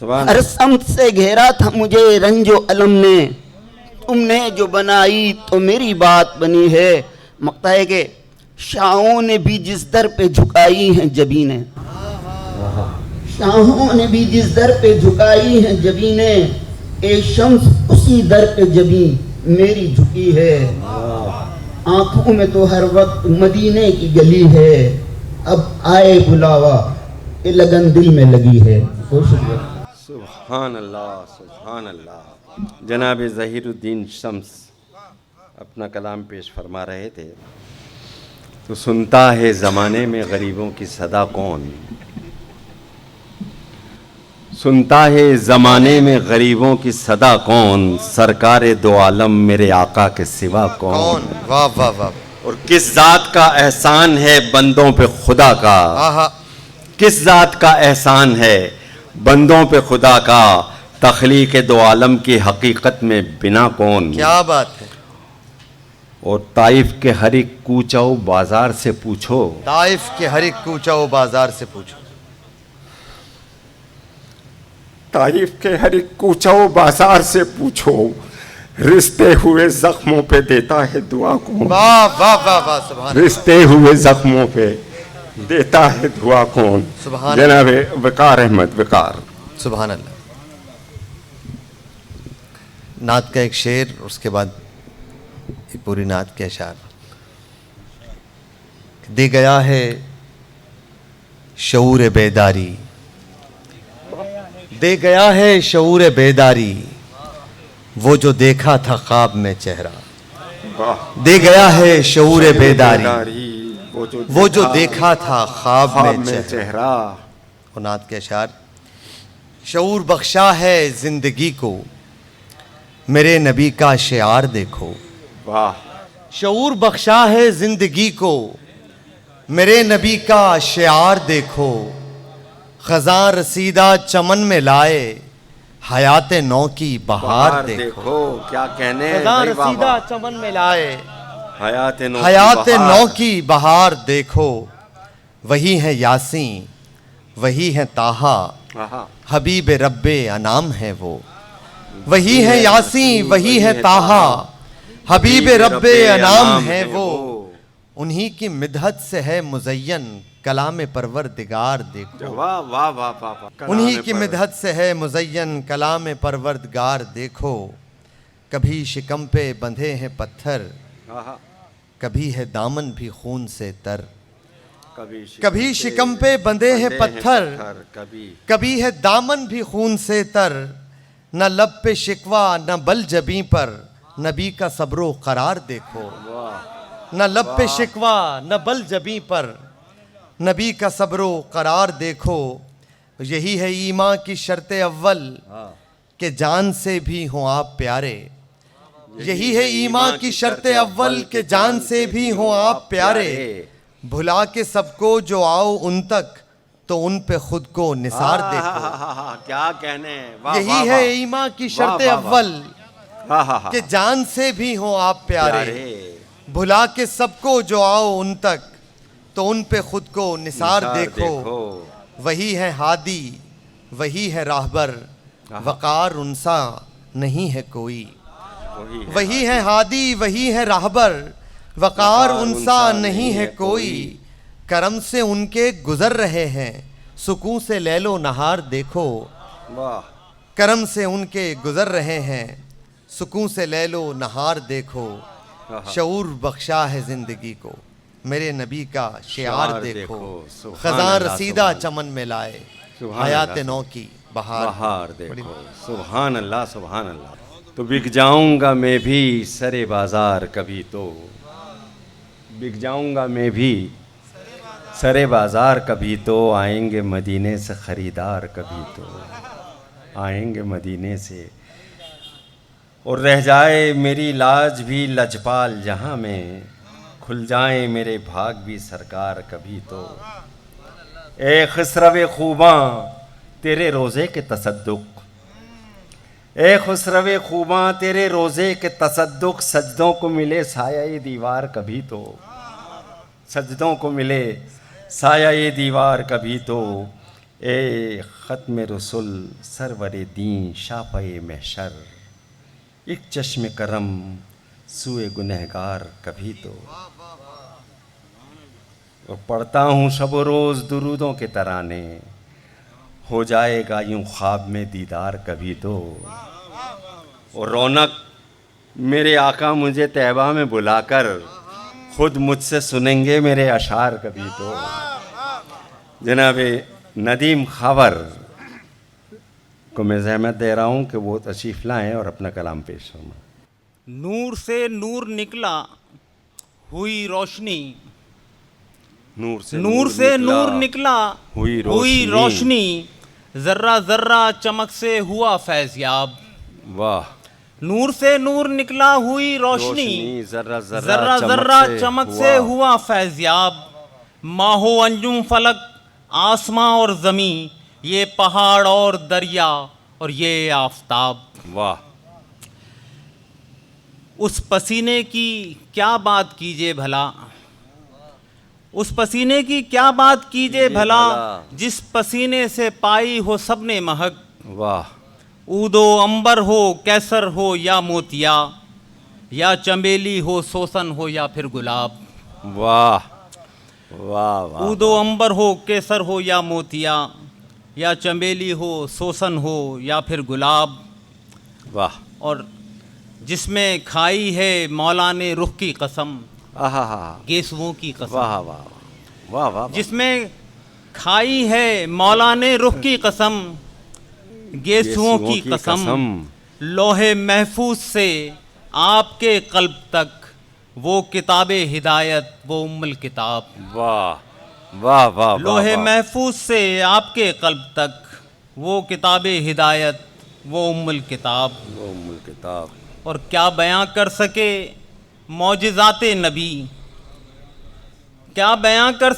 سبحان ہر اللہ، سمت سے گھیرا تھا مجھے رنج و علم نے، تم نے جو بنائی تو میری بات بنی ہے، مقطع ہے کہ شاہوں نے بھی جس در پہ جھکائی ہیں جبینیں، شاہوں نے بھی جس در پہ جھکائی ہیں جبینیں، اے شمس اسی در پہ جبیں میری جھکی ہے، آنکھوں میں تو ہر وقت مدینے کی گلی ہے، اب آئے بلاوا کہ لگن دل میں لگی ہے۔ بہت شکریہ۔ سبحان اللہ، سبحان اللہ، جناب ظہیر الدین شمس اپنا کلام پیش فرما رہے تھے تو سنتا ہے زمانے میں غریبوں کی صدا کون، سنتا ہے زمانے میں غریبوں کی صدا کون، سرکار دو عالم میرے آقا کے سوا کون، واہ واہ واہ، اور کس ذات کا احسان ہے بندوں پہ خدا کا، کس ذات کا احسان ہے بندوں پہ خدا کا، تخلیق دو عالم کی حقیقت میں بنا کون، کیا بات ہے، اور طائف کے ہر ایک کوچہ و بازار سے پوچھو، طائف کے ہر ایک کوچہ و بازار سے پوچھو، طائف کے ہر ایک کوچہ و بازار سے پوچھو، رشتے ہوئے زخموں پہ دیتا ہے دعا کون، واہ واہ واہ واہ، سبحان اللہ، رشتے ہوئے زخموں پہ دیتا ہے دعا کون، سبحان جناب وقار احمد وقار۔ سبحان اللہ۔ نعت کا ایک شعر، اس کے بعد یہ پوری نعت کے اشعار۔ دے گیا ہے شعور بیداری، دے گیا ہے شعور بیداری، وہ جو دیکھا تھا خواب میں چہرہ، دے گیا ہے شعور بیداری، وہ جو دیکھا تھا خواب میں چہرہ۔ اور نعت کے اشعار۔ شعور بخشا ہے زندگی کو، میرے نبی کا شعار دیکھو، شعور بخشا ہے زندگی کو، میرے نبی کا شعار دیکھو، خزاں رسیدہ چمن میں لائے، حیات نو کی بہار دیکھو، کیا کہنے، خزاں رسیدہ چمن میں لائے، حیات نو کی بہار دیکھو، وہی ہے یاسین وہی ہے طٰہٰ، حبیب رب انعام ہے وہ، وہی ہے یاسین وہی ہے طٰہٰ، حبیب رب انعام ہے وہ، انہی کی مدحت سے ہے مزین کلام پروردگار دیکھو، انہی کی مدحت سے ہے مزین کلام پروردگار دیکھو، کبھی شکم پہ بندھے ہیں پتھر، کبھی ہے دامن بھی خون سے تر، کبھی شکم پہ بندھے ہیں پتھر، کبھی ہے دامن بھی خون سے تر، نہ لب پہ شکوہ نہ بل جبیں پر، نبی کا صبر و قرار دیکھو، نہ لب پہ شکوہ نہ بل جبیں پر، نبی کا صبر و قرار دیکھو، یہی ہے ایمان کی شرط اول کہ جان سے بھی ہوں آپ پیارے، یہی ہے ایمان کی شرط اول کہ جان سے بھی ہوں آپ پیارے، بھلا کے سب کو جو آؤ ان تک تو ان پہ خود کو نثار دیکھو، کیا کہنے، یہی ہے ایمان کی شرط اول کہ جان سے بھی ہوں آپ پیارے، بھلا کے سب کو جو آؤ ان تک تو ان پہ خود کو نثار دیکھو، وہی ہے ہادی وہی ہے راہبر، وقار انسا نہیں ہے کوئی، وہی ہے ہادی وہی ہے راہبر، وقار انسا نہیں ہے کوئی، کرم سے ان کے گزر رہے ہیں، سکون سے لیل و نہار دیکھو، کرم سے ان کے گزر رہے ہیں، سکون سے لیل و نہار دیکھو، شعور بخشا ہے زندگی کو، میرے نبی کا شعار دیکھو، خزاں رسیدہ چمن میں لائے، حیات نو کی بہار دیکھو، سبحان اللہ سبحان اللہ۔ تو بک جاؤں گا میں بھی سرے بازار کبھی تو، بک جاؤں گا میں بھی سرے بازار کبھی تو، آئیں گے مدینے سے خریدار کبھی تو، آئیں گے مدینے سے، اور رہ جائے میری لاج بھی لجپال جہاں میں، کھل جائیں میرے بھاگ بھی سرکار کبھی تو، اے خسرو خوباں تیرے روزے کے تصدق، اے خسرو خوباں تیرے روزے کے تصدق، سجدوں کو ملے سایہ دیوار کبھی تو، سجدوں کو ملے سایہ دیوار کبھی تو، اے ختم رسول سرور دین شافع محشر، ایک چشم کرم سوئے گنہگار کبھی تو، اور پڑھتا ہوں شب و روز درودوں کے ترانے، ہو جائے گا یوں خواب میں دیدار کبھی تو، اور رونق میرے آقا مجھے طیبہ میں بلا کر خود مجھ سے سنیں گے میرے اشعار کبھی تو، جناب ندیم خاور کو میں زحمت دے رہا ہوں کہ وہ تشریف لائیں اور اپنا کلام پیش فرمائیں. نور سے نور نکلا ہوئی روشنی، نور سے نور نکلا ہوئی روشنی، ذرہ ذرہ چمک سے ہوا فیضیاب. واہ. نور سے نور نکلا ہوئی روشنی، ذرہ ذرہ چمک سے ہوا فیضیاب. ماہ و انجم فلک آسماں اور زمین، یہ پہاڑ اور دریا اور یہ آفتاب. واہ. اس پسینے کی کیا بات کیجے بھلا، اس پسینے کی کیا بات کیجے بھلا، جس پسینے سے پائی ہو سب نے مہک. واہ. عود و عنبر ہو کیسر ہو یا موتیا، یا چمیلی ہو سوسن ہو یا پھر گلاب. واہ واہ واہ. عود و عنبر ہو کیسر ہو یا موتیا، یا چمیلی ہو سوسن ہو یا پھر گلاب. واہ. اور جس میں کھائی ہے مولا نے رخ کی قسم، گیسوؤں کی قسم. واہ واہ واہ واہ. جس میں کھائی ہے مولا نے رخ کی قسم، گیسوؤں کی قسم. لوح محفوظ سے آپ کے قلب تک وہ کتاب ہدایت وہ ام الکتاب. واہ واہ واہ. لوح محفوظ سے آپ کے قلب تک وہ کتاب ہدایت وہ ام الکتاب. وہ ام الکتاب. اور کیا بیاں کر سکے معجزات نبی، کیا بیاں کر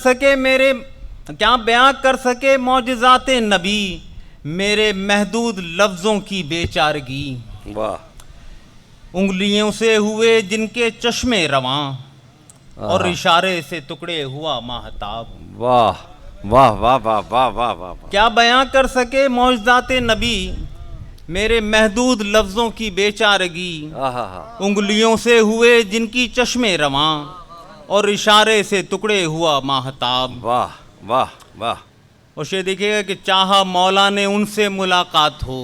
سکے معجزات نبی، میرے محدود لفظوں کی بے چارگی. واہ. انگلیوں سے ہوئے جن کے چشمے رواں، اور اشارے سے ٹکڑے ہوا ماہتاب. واہ واہ واہ واہ واہ واہ واہ. کیا بیاں کر سکے معجزات نبی، میرے محدود لفظوں کی بے چارگی. انگلیوں سے ہوئے جن کی چشمے رواں، اور اشارے سے ٹکڑے ہوا ماہتاب. واہ واہ واہ. اور یہ دیکھیے گا کہ چاہا مولا نے ان سے ملاقات ہو،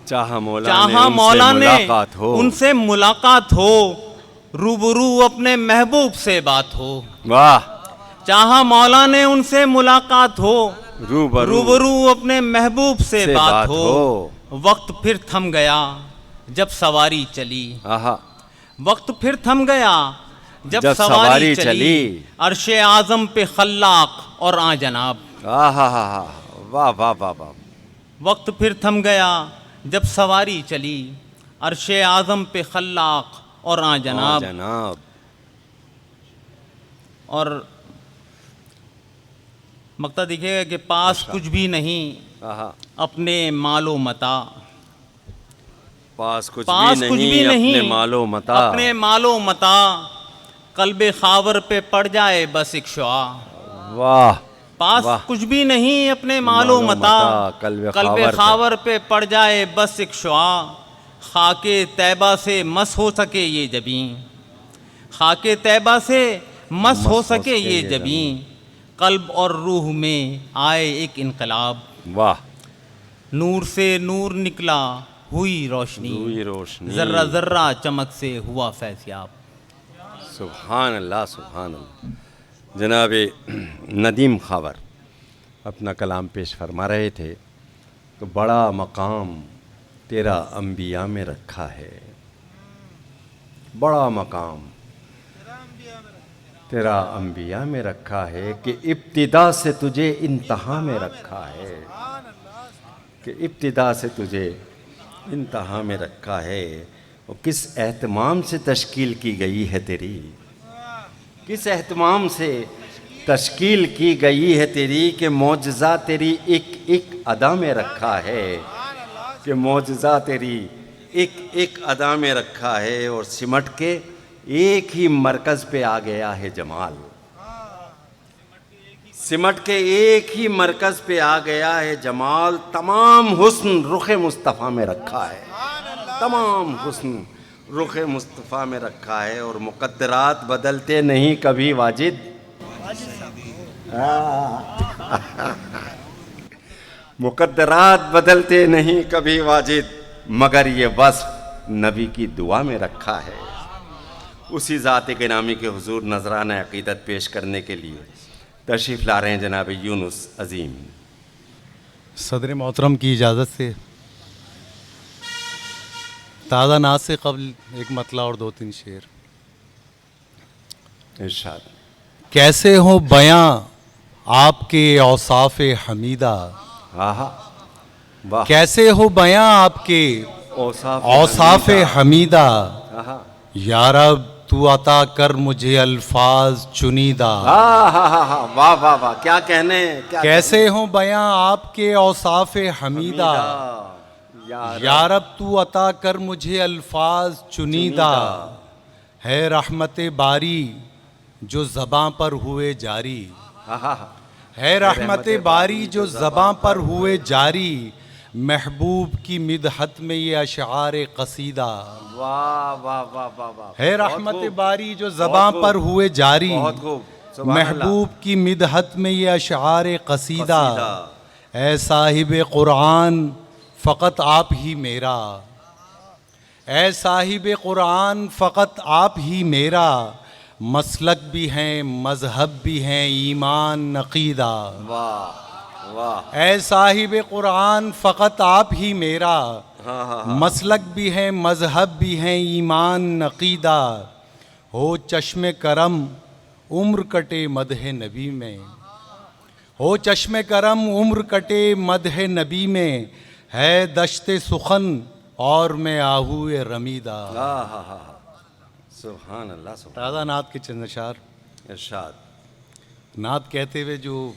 چاہا مولا نے ان سے ملاقات ہو، روبرو اپنے محبوب سے بات ہو. واہ. چاہا مولا نے ان سے ملاقات ہو، روبرو اپنے محبوب سے بات ہو. وقت پھر تھم گیا جب سواری چلی، وقت پھر تھم گیا جب سواری چلی. عرش اعظم پہ خلاق اور آ جناب. واہ واہ واہ واہ. وقت پھر تھم گیا جب سواری چلی، عرش اعظم پہ خلاق اور آ جناب. اور مقطع دیکھے گا کہ پاس کچھ بھی نہیں اپنے مال و متاع، پاس کچھ بھی نہیں اپنے مال و متاع، قلب خاور پہ پڑ جائے بس ایک شعاع. واہ. پاس کچھ بھی نہیں اپنے مال و متاع، قلب خاور پہ پڑ جائے بس ایک شعاع. خاک طیبہ سے مس ہو سکے یہ جبیں، خاک طیبہ سے مس ہو سکے یہ جبیں، قلب اور روح میں آئے ایک انقلاب. واہ. نور سے نور نکلا ہوئی روشنی، ذرہ ذرہ چمک سے ہوا فیضیاب. سبحان اللہ سبحان اللہ. جناب ندیم خاور اپنا کلام پیش فرما رہے تھے. تو بڑا مقام تیرا انبیاء میں رکھا ہے، بڑا مقام تیرا انبیاء میں رکھا ہے، کہ ابتدا سے تجھے انتہا میں رکھا ہے، کہ ابتدا سے تجھے انتہا میں رکھا ہے. اور کس اہتمام سے تشکیل کی گئی ہے تیری، کس اہتمام سے تشکیل کی گئی ہے تیری، کہ معجزہ تیری ایک ایک ادا میں رکھا ہے، کہ معجزہ تیری ایک ایک ادا میں رکھا ہے. اور سمٹ کے ایک ہی مرکز پہ آ گیا ہے جمال، سمٹ کے ایک ہی مرکز پہ آ گیا ہے جمال. تمام حسن رخ مصطفیٰ میں رکھا ہے، تمام حسن رخ مصطفیٰ میں رکھا ہے. اور مقدرات بدلتے نہیں کبھی واجد، مقدرات بدلتے نہیں کبھی واجد، مگر یہ وصف نبی کی دعا میں رکھا ہے. اسی ذات گرامی کے حضور نذرانہ عقیدت پیش کرنے کے لیے تشریف لا رہے ہیں جناب یونس عظیم. صدر محترم کی اجازت سے تازہ ناز سے قبل ایک مطلع اور 2-3 شعر. ارشاد. کیسے ہو بیاں آپ کے اوصاف حمیدہ, آہا واہ. کیسے ہو بیاں آپ کے اوصاف حمیدہ, آہا یا رب تو عطا کر مجھے الفاظ چنیدہ. واہ واہ واہ, کیا کہنے, کیسے ہوں بیاں آپ کے اوصاف حمیدہ, یا رب تو عطا کر مجھے الفاظ چنیدہ. ہے رحمت باری جو زباں پر ہوئے جاری, ہے رحمت باری جو زباں پر ہوئے جاری, محبوب کی مدحت میں یہ اشعار قصیدہ. واہ واہ واہ واہ واہ, ہے رحمت باری جو زباں پر ہوئے جاری, محبوب کی مدحت میں یہ اشعار قصیدہ. اے صاحب قرآن فقط آپ ہی میرا, اے صاحب قرآن فقط آپ ہی میرا, مسلک بھی ہیں مذہب بھی ہیں ایمان عقیدہ. واہ واہ. اے صاحب قرآن فقط آپ ہی میرا, مسلک بھی ہیں مذہب بھی ہیں ایمان عقیدہ. ہو چشم کرم عمر کٹے مدح نبی میں, ہو چشم کرم عمر کٹے مدح نبی میں, ہے دشت سخن اور میں آہوئے رمیدہ. سبحان اللہ. تازہ نعت کے چند اشعار. ارشاد. نعت کہتے ہوئے جو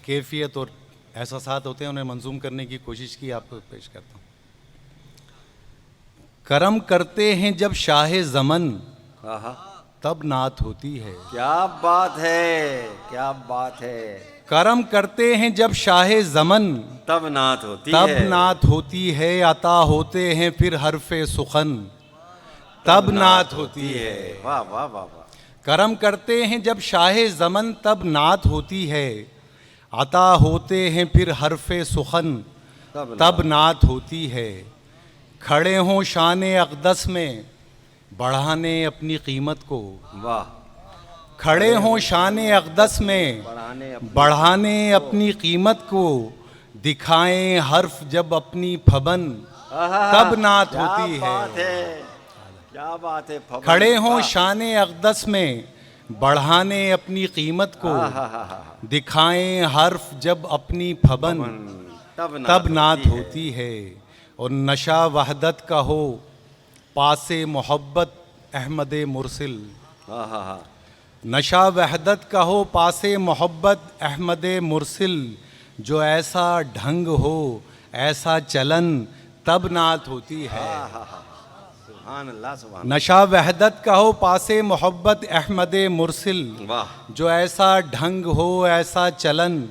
کیفیت اور احساسات ہوتے ہیں انہیں منظوم کرنے کی کوشش کی, آپ کو پیش کرتا ہوں. کرم کرتے ہیں جب شاہ زمن تب نعت ہوتی ہے. کیا بات ہے, کیا بات ہے. کرم کرتے ہیں جب شاہ زمن تب نعت ہوتی تب ہے, نعت ہوتی ہے. عطا ہوتے ہیں پھر حرف سخن تب نعت ہوتی ہے. واہ واہ واہ واہ. کرم کرتے ہیں جب شاہ زمن تب نعت ہوتی ہے. عطا ہوتے ہیں پھر حرف سخن تب نعت ہوتی ہے. کھڑے ہوں شان اقدس میں بڑھانے اپنی قیمت کو, واہ. کھڑے ہوں شان اقدس میں بڑھانے اپنی قیمت کو, دکھائیں حرف جب اپنی پھبن تب نعت ہوتی ہے. کیا بات ہے. کھڑے ہوں شان اقدس میں بڑھانے اپنی قیمت کو, دکھائیں حرف جب اپنی پھبن تب نعت ہوتی ہے. اور نشہ وحدت کا ہو پاس محبت احمد مرسل, نشہ وحدت کا ہو پاس محبت احمد مرسل, جو ایسا ڈھنگ ہو ایسا چلن تب نعت ہوتی ہے. سبحان اللہ. سبحان. نشہ وحدت کا ہو پاس محبت احمد مرسل, جو ایسا ڈھنگ ہو ایسا چلن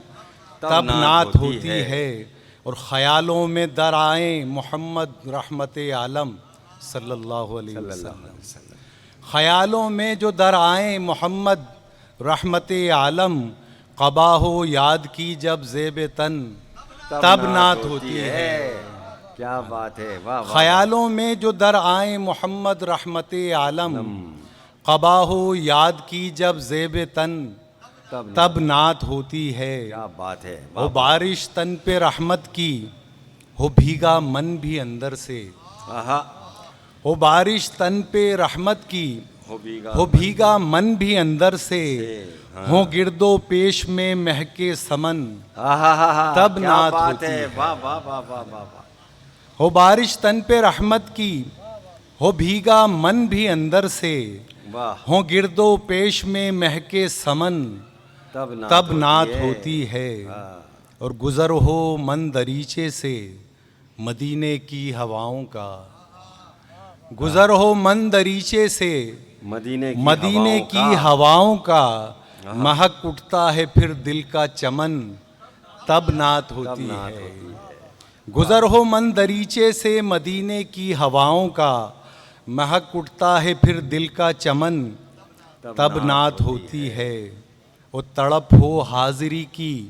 تب نعت ہوتی ہے. اور خیالوں میں در آئیں محمد رحمت عالم صلی اللہ علیہ وسلم, خیالوں میں جو در آئیں محمد رحمت عالم, قبا ہو یاد کی جب زیب تن تب نعت ہوتی ہے. کیا بات ہے. واہ. خیالوں میں جو در آئیں محمد رحمت عالم, قبا ہو یاد کی جب زیب تن تب نعت ہوتی ہے. کیا بات ہے. ہو بارش تن پہ رحمت کی ہو بھیگا من بھی اندر سے, ہو بارش تن پہ رحمت کی ہو بھیگا من بھی اندر سے, ہو گرد و پیش میں مہکے سمن تب نعت ہوتی ہے. واہ واہ واہ واہ واہ. ہو بارش تن پہ رحمت کی ہو بھیگا من بھی اندر سے, ہو گرد و پیش میں مہکے سمن تب نعت ہوتی ہے. اور گزر ہو من دریچے سے مدینے کی ہواؤں کا, گزر ہو من دریچے سے مدینے کی ہواؤں کا, مہک اٹھتا ہے پھر دل کا چمن تب نعت ہوتی ہے. گزر ہو من دریچے سے مدینے کی ہواؤں کا, مہک اٹھتا ہے پھر دل کا چمن تب نعت ہوتی ہے. وہ تڑپ ہو حاضری کی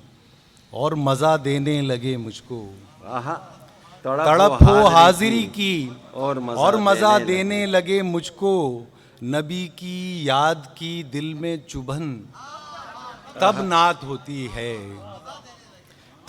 اور مزہ دینے لگے مجھ کو, تڑپ ہو حاضری کی اور مزہ دینے لگے مجھ کو, نبی کی یاد کی دل میں چبھن تب نعت ہوتی ہے.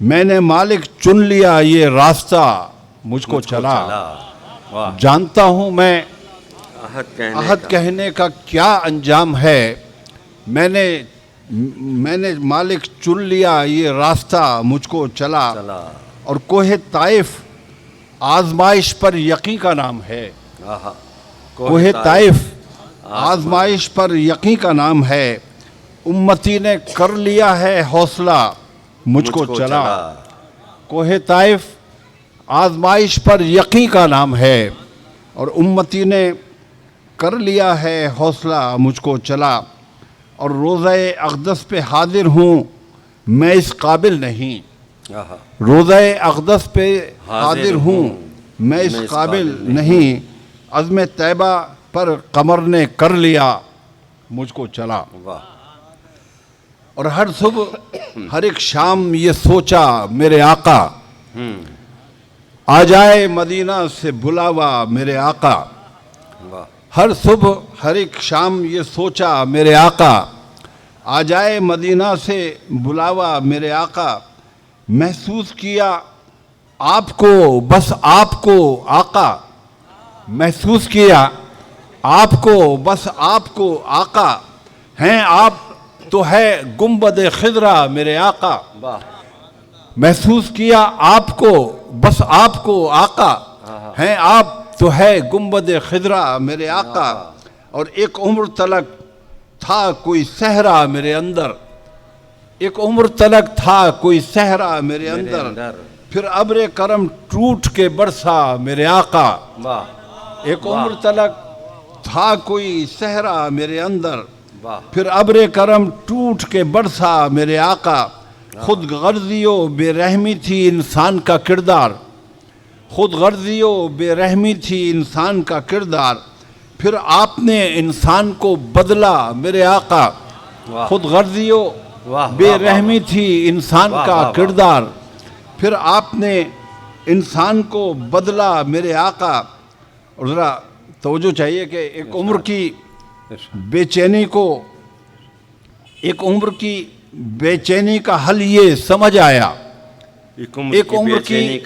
میں نے مالک چن لیا یہ راستہ مجھ کو چلا. جانتا ہوں میں عہد کہنے کا کیا انجام ہے. میں نے مالک چن لیا یہ راستہ مجھ کو چلا. اور کوہ طائف آزمائش پر یقین کا نام ہے. کوہ طائف آزمائش پر یقین کا نام ہے. امتی نے کر لیا ہے حوصلہ مجھ کو چلا. کوہ طائف آزمائش پر یقین کا نام ہے اور امتی نے کر لیا ہے حوصلہ مجھ کو چلا. اور روزہ اقدس پہ حاضر ہوں میں اس قابل نہیں. روزہ اقدس پہ حاضر ہوں میں اس قابل نہیں. عزم طیبہ پر قمر نے کر لیا مجھ کو چلا. اور ہر صبح ہر ایک شام یہ سوچا میرے آقا آ جائے مدینہ سے بلاوا میرے آقا. ہر صبح ہر ایک شام یہ سوچا میرے آقا آ جائے مدینہ سے بلاوا میرے آقا. محسوس کیا آپ کو بس آپ کو آقا. محسوس کیا آپ کو بس آپ کو آقا. ہیں آپ تو ہے گنبد خضرا میرے آقا. محسوس کیا آپ کو بس آپ کو آقا. ہیں آپ تو ہے گنبد خضرا میرے آقا. اور ایک عمر تلک تھا کوئی صحرا میرے اندر. ایک عمر تلک تھا کوئی صحرا میرے اندر. پھر ابر کرم ٹوٹ کے برسا میرے آقا. ایک عمر تلک تھا کوئی صحرا میرے اندر. پھر ابر کرم ٹوٹ کے برسا میرے آقا. خود غرضی و بے رحمی تھی انسان کا کردار. خود غرضی و بے رحمی تھی انسان کا کردار. پھر آپ نے انسان کو بدلا میرے آقا. خود غرضی و بے رحمی تھی انسان کا کردار. پھر آپ نے انسان کو بدلا میرے آقا. اور ذرا توجہ چاہیے کہ ایک عمر کی بے چینی کو ایک عمر کی بے چینی کا حل یہ سمجھ آیا. ایک عمر کی بے چینی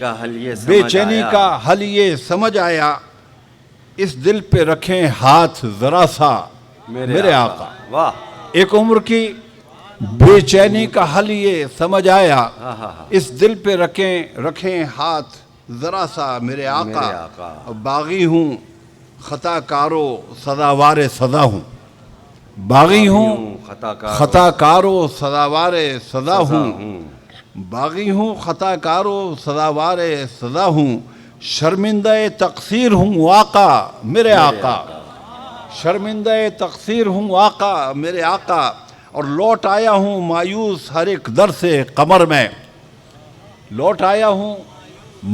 کا حل یہ سمجھ آیا. اس دل پہ رکھیں ہاتھ ذرا سا میرے آقا. ایک عمر کی بے چینی کا حل یہ سمجھ آیا. اس دل پہ رکھیں ہاتھ ذرا سا میرے آقا. باغی ہوں خطا کارو سزاوار سزا ہوں. باغی ہوں خطا کارو سزاوار سزا ہوں. باغی ہوں خطا کارو سزاوار سزا ہوں. شرمندہ تقصیر ہوں آقا میرے آقا. شرمندہ تقصیر ہوں آقا میرے آقا. اور لوٹ آیا ہوں مایوس ہر ایک در سے قمر میں. لوٹ آیا ہوں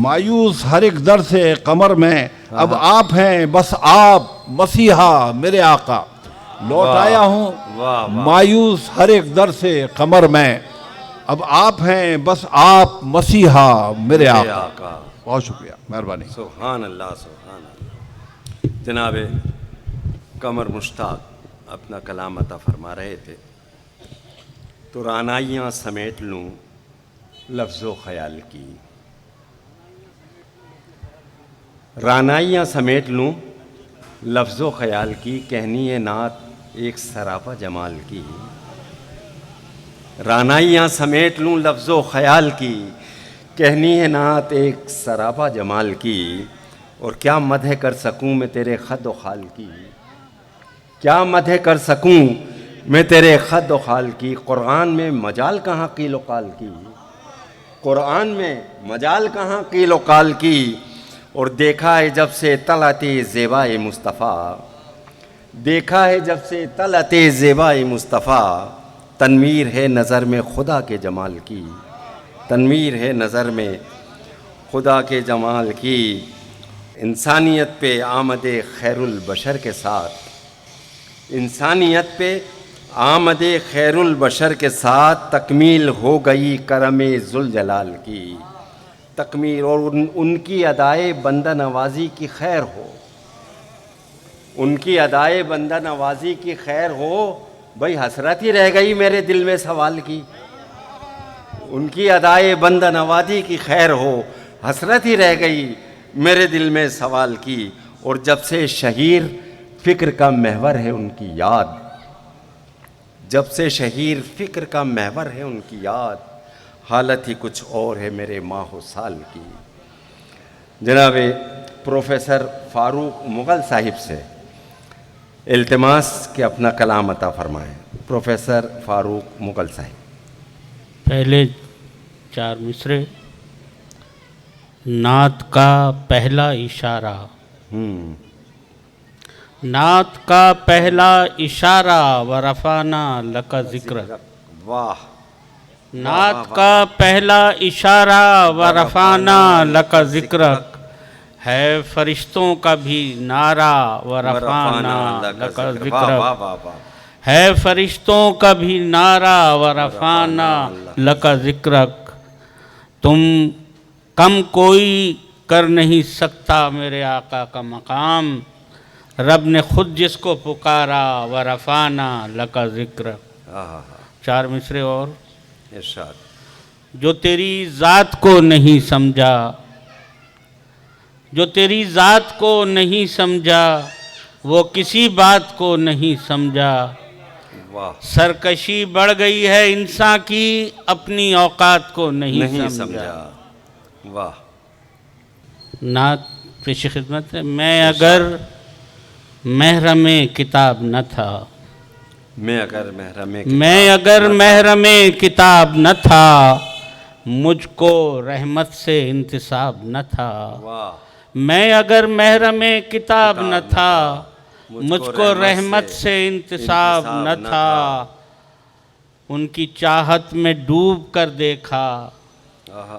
مایوس ہر ایک در سے قمر میں. اب آپ ہیں بس آپ مسیحا میرے آقا. لوٹ آیا ہوں مایوس ہر ایک در سے قمر میں. اب آپ ہیں بس آپ مسیحا میرے آقا. بہت شکریہ مہربانی. سبحان اللہ سبحان اللہ. جناب قمر مشتاق اپنا کلام عطا فرما رہے تھے تو رعنائیاں سمیٹ لوں لفظ و خیال کی. رعنائیاں سمیٹ لوں لفظ و خیال کی. کہنی ہے نعت ایک سراپا جمال کی. رعنائیاں سمیٹ لوں لفظ و خیال کی. کہنی ہے نعت ایک سراپا جمال کی. اور کیا مدح کر سکوں میں تیرے خد و خال کی. کیا مدح کر سکوں میں تیرے خد و خال کی. قرآن میں مجال کہاں قیل و قال کی. قرآن میں مجال کہاں قیل و قال کی. اور دیکھا ہے جب سے طلعت زیبائے مصطفیٰ. دیکھا ہے جب سے طلعت زیبائے مصطفیٰ. تنویر ہے نظر میں خدا کے جمال کی. تنویر ہے نظر میں خدا کے جمال کی. انسانیت پہ آمد خیر البشر کے ساتھ. انسانیت پہ آمد خیر البشر کے ساتھ تکمیل ہو گئی کرم ذوالجلال کی. تکمیل اور ان کی ادائے بندہ نوازی کی خیر ہو. ان کی ادائے بندہ نوازی کی خیر ہو. بھئی حسرت ہی رہ گئی میرے دل میں سوال کی. ان کی ادائے بندہ نوازی کی خیر ہو، حسرت ہی رہ گئی میرے دل میں سوال کی، اور جب سے شہیر فکر کا محور ہے ان کی یاد، جب سے شہیر فکر کا محور ہے ان کی یاد، حالت ہی کچھ اور ہے میرے ماہ و سال کی۔ جناب پروفیسر فاروق مغل صاحب سے التماس کہ اپنا کلام عطا فرمائیں۔ پروفیسر فاروق مغل صاحب۔ پہلے 4 مصرے۔ نعت کا پہلا اشارہ، نعت کا پہلا اشارہ ورفعنا لک ذکرک۔ واہ! نعت کا پہلا اشارہ ورفعنا لک ذکرک، ہے فرشتوں کا بھی نعرہ ورفعنا لک ذکرک، ہے فرشتوں کا بھی نعرہ ورفعنا لک ذکرک۔ تم کم کوئی کر نہیں سکتا میرے آقا کا مقام، رب نے خود جس کو پکارا ورفعنا لک ذکرک۔ 4 مصرے اور ارشاد۔ جو تیری ذات کو نہیں سمجھا، جو تیری ذات کو نہیں سمجھا، وہ کسی بات کو نہیں سمجھا۔ سرکشی بڑھ گئی ہے انسان کی، اپنی اوقات کو نہیں سمجھا۔ واہ! نعت پیش خدمت ہے۔ میں اگر محرم کتاب نہ تھا، میں اگر محرم کتاب نہ تھا، مجھ کو رحمت سے انتصاب نہ تھا۔ میں اگر محرم کتاب نہ تھا، مجھ کو رحمت سے انتصاب نہ تھا۔ ان کی چاہت میں ڈوب کر دیکھا،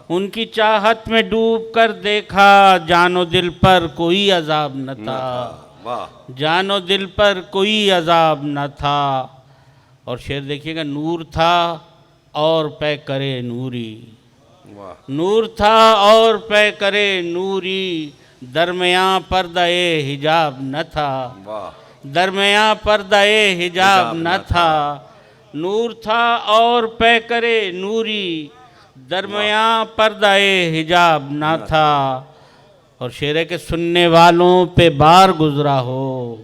ان کی چاہت میں ڈوب کر دیکھا، جان و دل پر کوئی عذاب نہ تھا، جان و دل پر کوئی عذاب نہ تھا۔ اور شعر دیکھیے گا، نور تھا اور پے کرے نوری، نور تھا اور پے کرے نوری، درمیاں پردہ حجاب نہ تھا، درمیاں پردہ حجاب نہ تھا۔ نور تھا اور پے کرے نوری، درمیاں پردہ حجاب نہ تھا۔ اور شعر ہے کہ سننے والوں پہ بار گزرا ہو،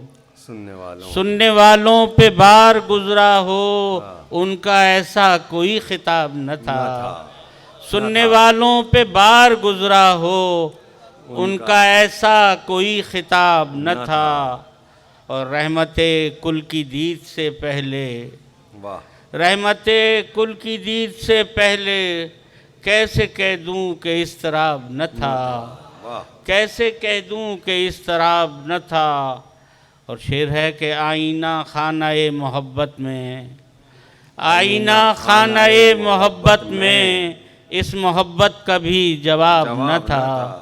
سننے والوں پہ بار گزرا ہو، ان کا ایسا کوئی خطاب نہ تھا۔ سننے والوں پہ بار گزرا ہو، ان کا ایسا کوئی خطاب نہ تھا۔ اور رحمت کل کی دید سے پہلے، رحمت کل کی دید سے پہلے، کیسے کہہ دوں کہ اضطراب نہ تھا، کیسے کہہ دوں کہ اضطراب نہ تھا۔ اور شعر ہے کہ آئینہ خانہ محبت میں، آئینہ خانہ محبت میں، اس محبت کا بھی جواب نہ تھا۔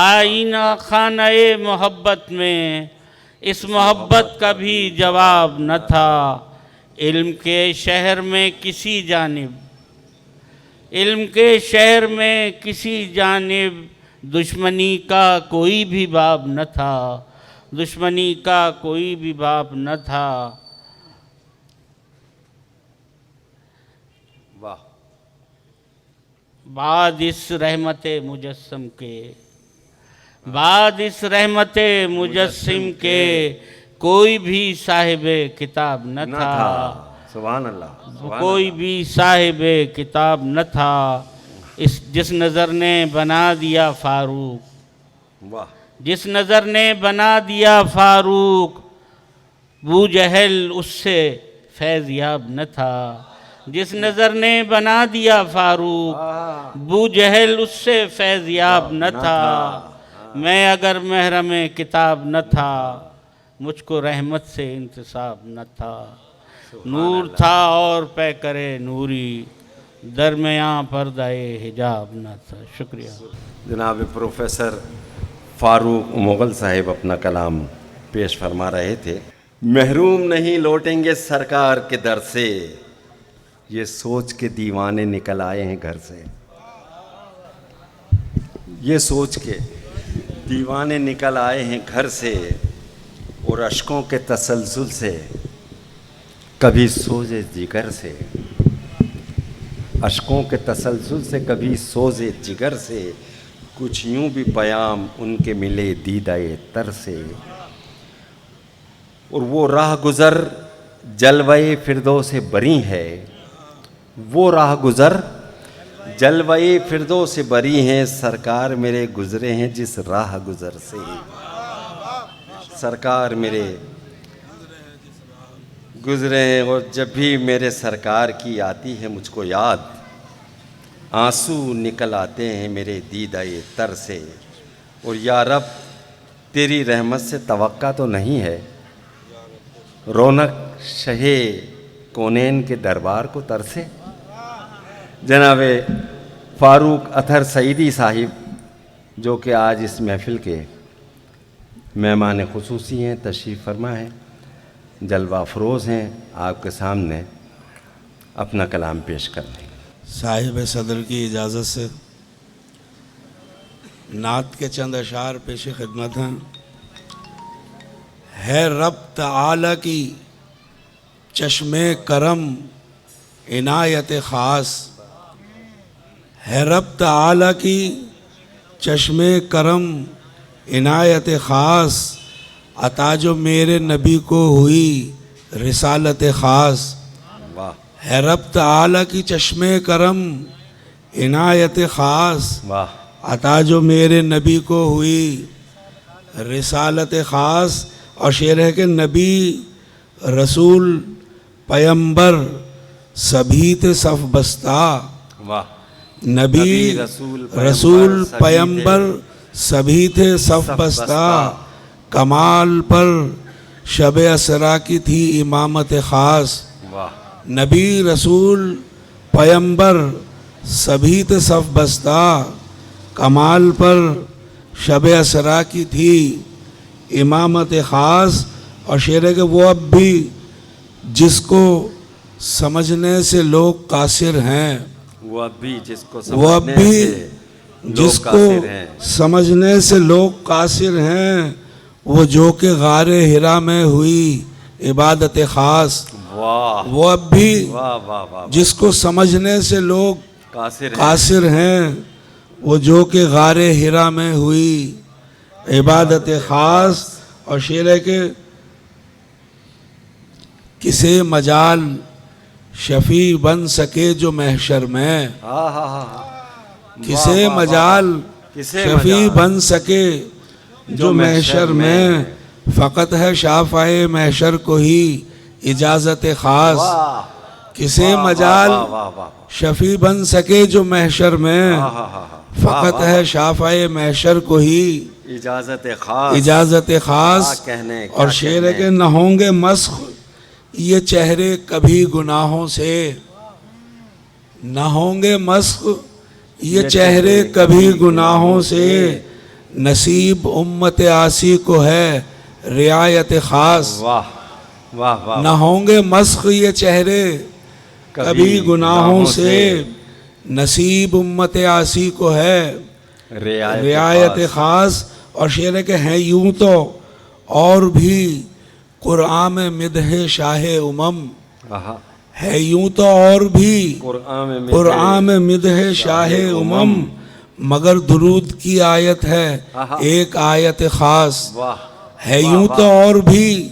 آئینہ خانہ محبت میں، اس محبت کا بھی جواب نہ تھا۔ علم کے شہر میں کسی جانب، علم کے شہر میں کسی جانب، دشمنی کا کوئی بھی باب نہ تھا، دشمنی کا کوئی بھی باب نہ تھا۔ بعد اس رحمت مجسم کے، بعد اس رحمت مجسم کے، کوئی بھی صاحب کتاب نہ تھا، سبحان اللہ، کوئی بھی صاحب کتاب نہ تھا۔ جس نظر نے بنا دیا فاروق، جس نظر نے بنا دیا فاروق، بو جہل اس سے فیض یاب نہ تھا۔ جس نظر نے بنا دیا فاروق، بو جہل اس سے فیض یاب نہ تھا۔ میں اگر محرم کتاب نہ تھا، مجھ کو رحمت سے انتصاب نہ تھا۔ نور تھا اور پے کرے نوری، درمیاں پردہ حجاب نہ تھا۔ شکریہ۔ جناب پروفیسر فاروق مغل صاحب اپنا کلام پیش فرما رہے تھے۔ محروم نہیں لوٹیں گے سرکار کے در سے، یہ سوچ کے دیوانے نکل آئے ہیں گھر سے، یہ سوچ کے دیوانے نکل آئے ہیں گھر سے، اور اشکوں کے تسلسل سے کبھی سوزے جگر سے۔ اشکوں کے تسلسل سے کبھی سوز جگر سے، کچھ یوں بھی پیام ان کے ملے دیدۂ تر سے۔ اور وہ راہ گزر جلوۂ فردوس بری ہے، وہ راہ گزر جلوۂ فردوس بری ہیں، سرکار میرے گزرے ہیں جس راہ گزر سے۔ سرکار میرے گزرے ہیں، اور جب بھی میرے سرکار کی آتی ہے مجھ کو یاد، آنسو نکل آتے ہیں میرے دیدۂ تر سے۔ اور یا رب تیری رحمت سے توقع تو نہیں ہے، رونق شہ کونین کے دربار کو ترسے۔ جناب فاروق اطہر سعیدی صاحب جو کہ آج اس محفل کے مہمان خصوصی ہیں، تشریف فرما ہیں، جلوہ افروز ہیں، آپ کے سامنے اپنا کلام پیش کر دیں۔ صاحب صدر کی اجازت سے نعت کے چند اشعار پیش خدمت ہیں۔ ہے رب تعالی کی چشم کرم عنایت خاص، ہے رب تعالی کی چشم کرم عنایت خاص، عطا جو میرے نبی کو ہوئی رسالت خاص۔ ہے رب تعالی کی چشم کرم عنایت خاص، عطا جو میرے نبی کو ہوئی رسالت خاص۔ اور شعر ہے کہ نبی رسول پیمبر سبھی تھے صف بستہ، نبی رسول پیمبر سبھی تھے صف بستہ، کمال پر شب اسرا کی تھی امامت خاص۔ نبی رسول پیمبر سبھی تھے صف بستہ، کمال پر شب اسرا کی تھی امامت خاص۔ اور شعر ہے کہ وہ اب بھی جس کو سمجھنے سے لوگ قاصر ہیں، وہ اب بھی جس کو سمجھنے سے لوگ قاصر ہیں، وہ جو کہ غار ہرا میں ہوئی عبادت خاص۔ وہ اب بھی جس کو سمجھنے سے لوگ قاصر ہیں، وہ جو کہ غار ہرا میں ہوئی عبادت خاص۔ اور شعر ہے کہ کسے مجال شفیع بن سکے جو محشر میں، کسے مجال شفیع بن سکے جو محشر میں، فقط ہے شافع محشر کو ہی اجازت خاص۔ کسے مجال شفیع بن سکے جو محشر میں، فقط ہے شافع محشر کو ہی اجازت خاص۔ اور شعر ہے کہ نہ ہوں گے مسخ یہ چہرے کبھی گناہوں سے، نہ ہوں گے مسخ یہ چہرے کبھی گناہوں سے، نصیب امت عاصی کو ہے رعایت خاص۔ نہ ہوں گے مسخ یہ چہرے کبھی گناہوں سے، نصیب امت عاصی کو ہے رعایت خاص۔ اور شعر ہے کہ ہیں یوں تو اور بھی قرآن میں مدح شاہ امم، ہے یوں تو اور بھی قرآن میں مدح شاہ امم، مگر درود کی آیت ہے ایک آیت خاص۔ ہے یوں تو اور بھی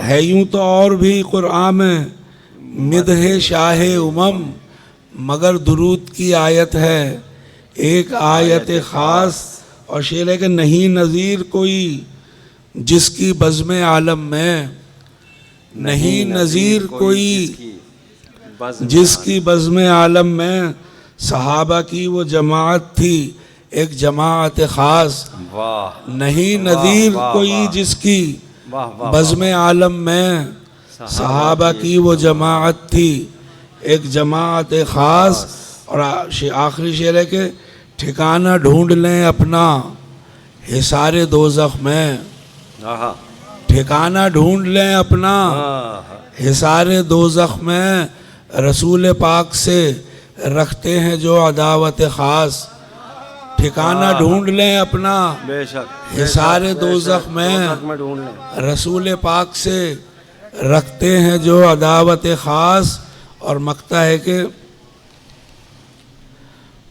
ہے یوں تو اور بھی قرآن میں مدح شاہ امم، مگر درود کی آیت ہے ایک آیت خاص۔ اور شعر ہے کہ نہیں نظیر کوئی جس کی بزم عالم میں، نہیں نظیر کوئی جس کی بزم عالم میں، صحابہ کی وہ جماعت تھی ایک جماعت خاص۔ نہیں نظیر کوئی جس کی بزم عالم میں، صحابہ کی وہ جماعت تھی ایک جماعت خاص۔ اور آخری شعر ہے کہ ٹھکانہ ڈھونڈ لیں اپنا حصار دوزخ میں، ٹھکانہ ڈھونڈ لیں اپنا حصار دوزخ میں، رسول پاک سے رکھتے ہیں جو عداوت خاص۔ ٹھکانہ ڈھونڈ لیں اپنا حصار دوزخ میں، رسول پاک سے رکھتے ہیں جو عداوت خاص۔ اور مقطع ہے کہ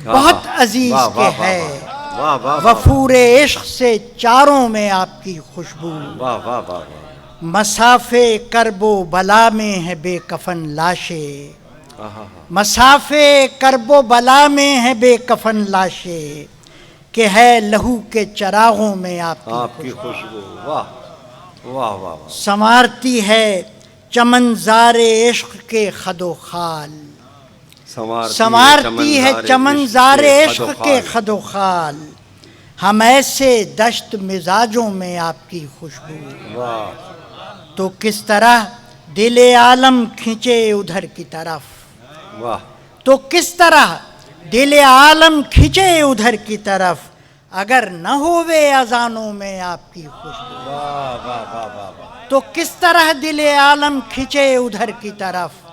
بہت عزیز کے ہے وفور عشق سے چاروں میں آپ کی خوشبو مسافے کرب و بلا میں ہے بے کفن لاشیں مسافے کرب و بلا میں ہے بے کفن لاشیں کہ ہے لہو کے چراغوں میں آپ کی خوشبو واہ واہ سنوارتی ہے چمن زار عشق کے خد و خال سنوارتی ہے چمن زار عشق کے خد و خال ہم ایسے دشت مزاجوں میں آپ کی خوشبو تو کس طرح دل عالم کھینچے ادھر کی طرف تو کس طرح دل عالم کھینچے ادھر کی طرف اگر نہ ہووے اذانوں میں آپ کی خوشبو تو کس طرح دل عالم کھینچے ادھر کی طرف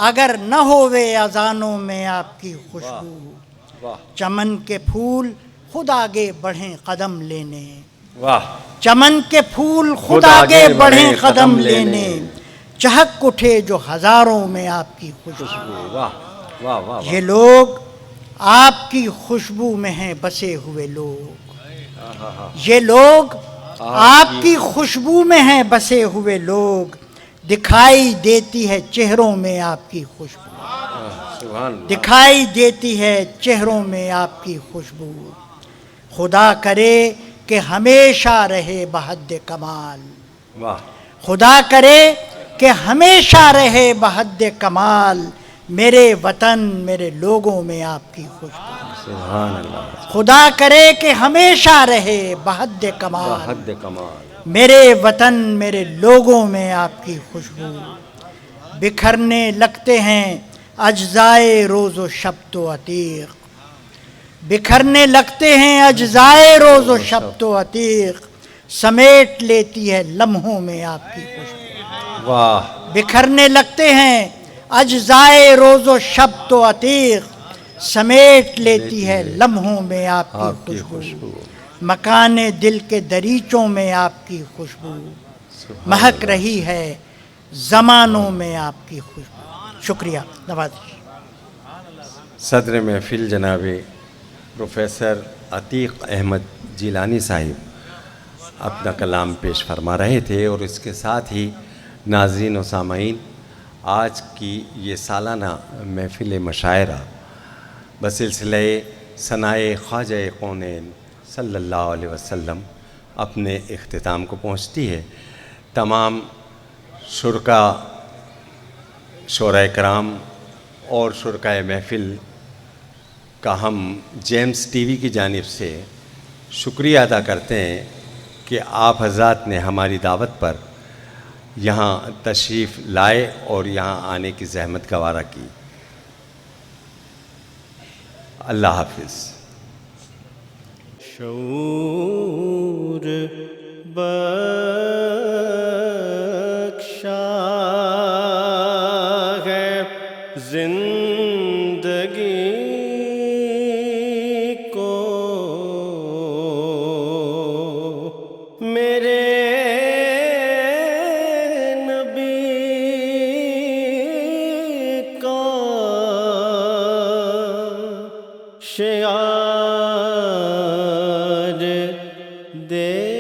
اگر نہ ہووے اذانوں میں آپ کی خوشبو چمن کے پھول خود آگے بڑھیں قدم لینے چمن کے پھول خود آگے بڑھیں قدم لینے چہک اٹھے جو ہزاروں میں آپ کی خوشبو یہ لوگ آپ کی خوشبو میں ہیں بسے ہوئے لوگ یہ لوگ آپ کی خوشبو میں ہیں بسے ہوئے لوگ دکھائی دیتی ہے چہروں میں آپ کی خوشبو دکھائی دیتی ہے چہروں میں آپ کی خوشبو خدا کرے کہ ہمیشہ رہے بحد کمال خدا کرے کہ ہمیشہ رہے بحد کمال میرے وطن میرے لوگوں میں آپ کی خوشبو خدا کرے کہ ہمیشہ رہے بحد کمال میرے وطن میرے لوگوں میں آپ کی خوشبو بکھرنے لگتے ہیں اجزائے روز و شب تو عتیق بکھرنے لگتے ہیں اجزائے روز و شب تو عتیق سمیٹ لیتی ہے لمحوں میں آپ کی خوشبو بکھرنے لگتے ہیں اجزائے روز و شب تو عتیق سمیٹ لیتی ہے لمحوں میں آپ کی خوشبو مکان دل کے دریچوں میں آپ کی خوشبو مہک رہی ہے زمانوں میں آپ کی خوشبو شکریہ نوازش صدر محفل جناب پروفیسر عتیق احمد جیلانی صاحب اپنا کلام پیش فرما رہے تھے اور اس کے ساتھ ہی ناظرین و سامعین آج کی یہ سالانہ محفل مشاعرہ بسلسلہ ثنائے خواجہ کونین صلی اللہ علیہ وسلم اپنے اختتام کو پہنچتی ہے تمام شرکاء شورائے کرام اور شرکائے محفل کا ہم جیمز ٹی وی کی جانب سے شکریہ ادا کرتے ہیں کہ آپ حضرات نے ہماری دعوت پر یہاں تشریف لائے اور یہاں آنے کی زحمت گوارا کی اللہ حافظ شعور بخشا ہے زندگی کو میرے نبی کا شعار دے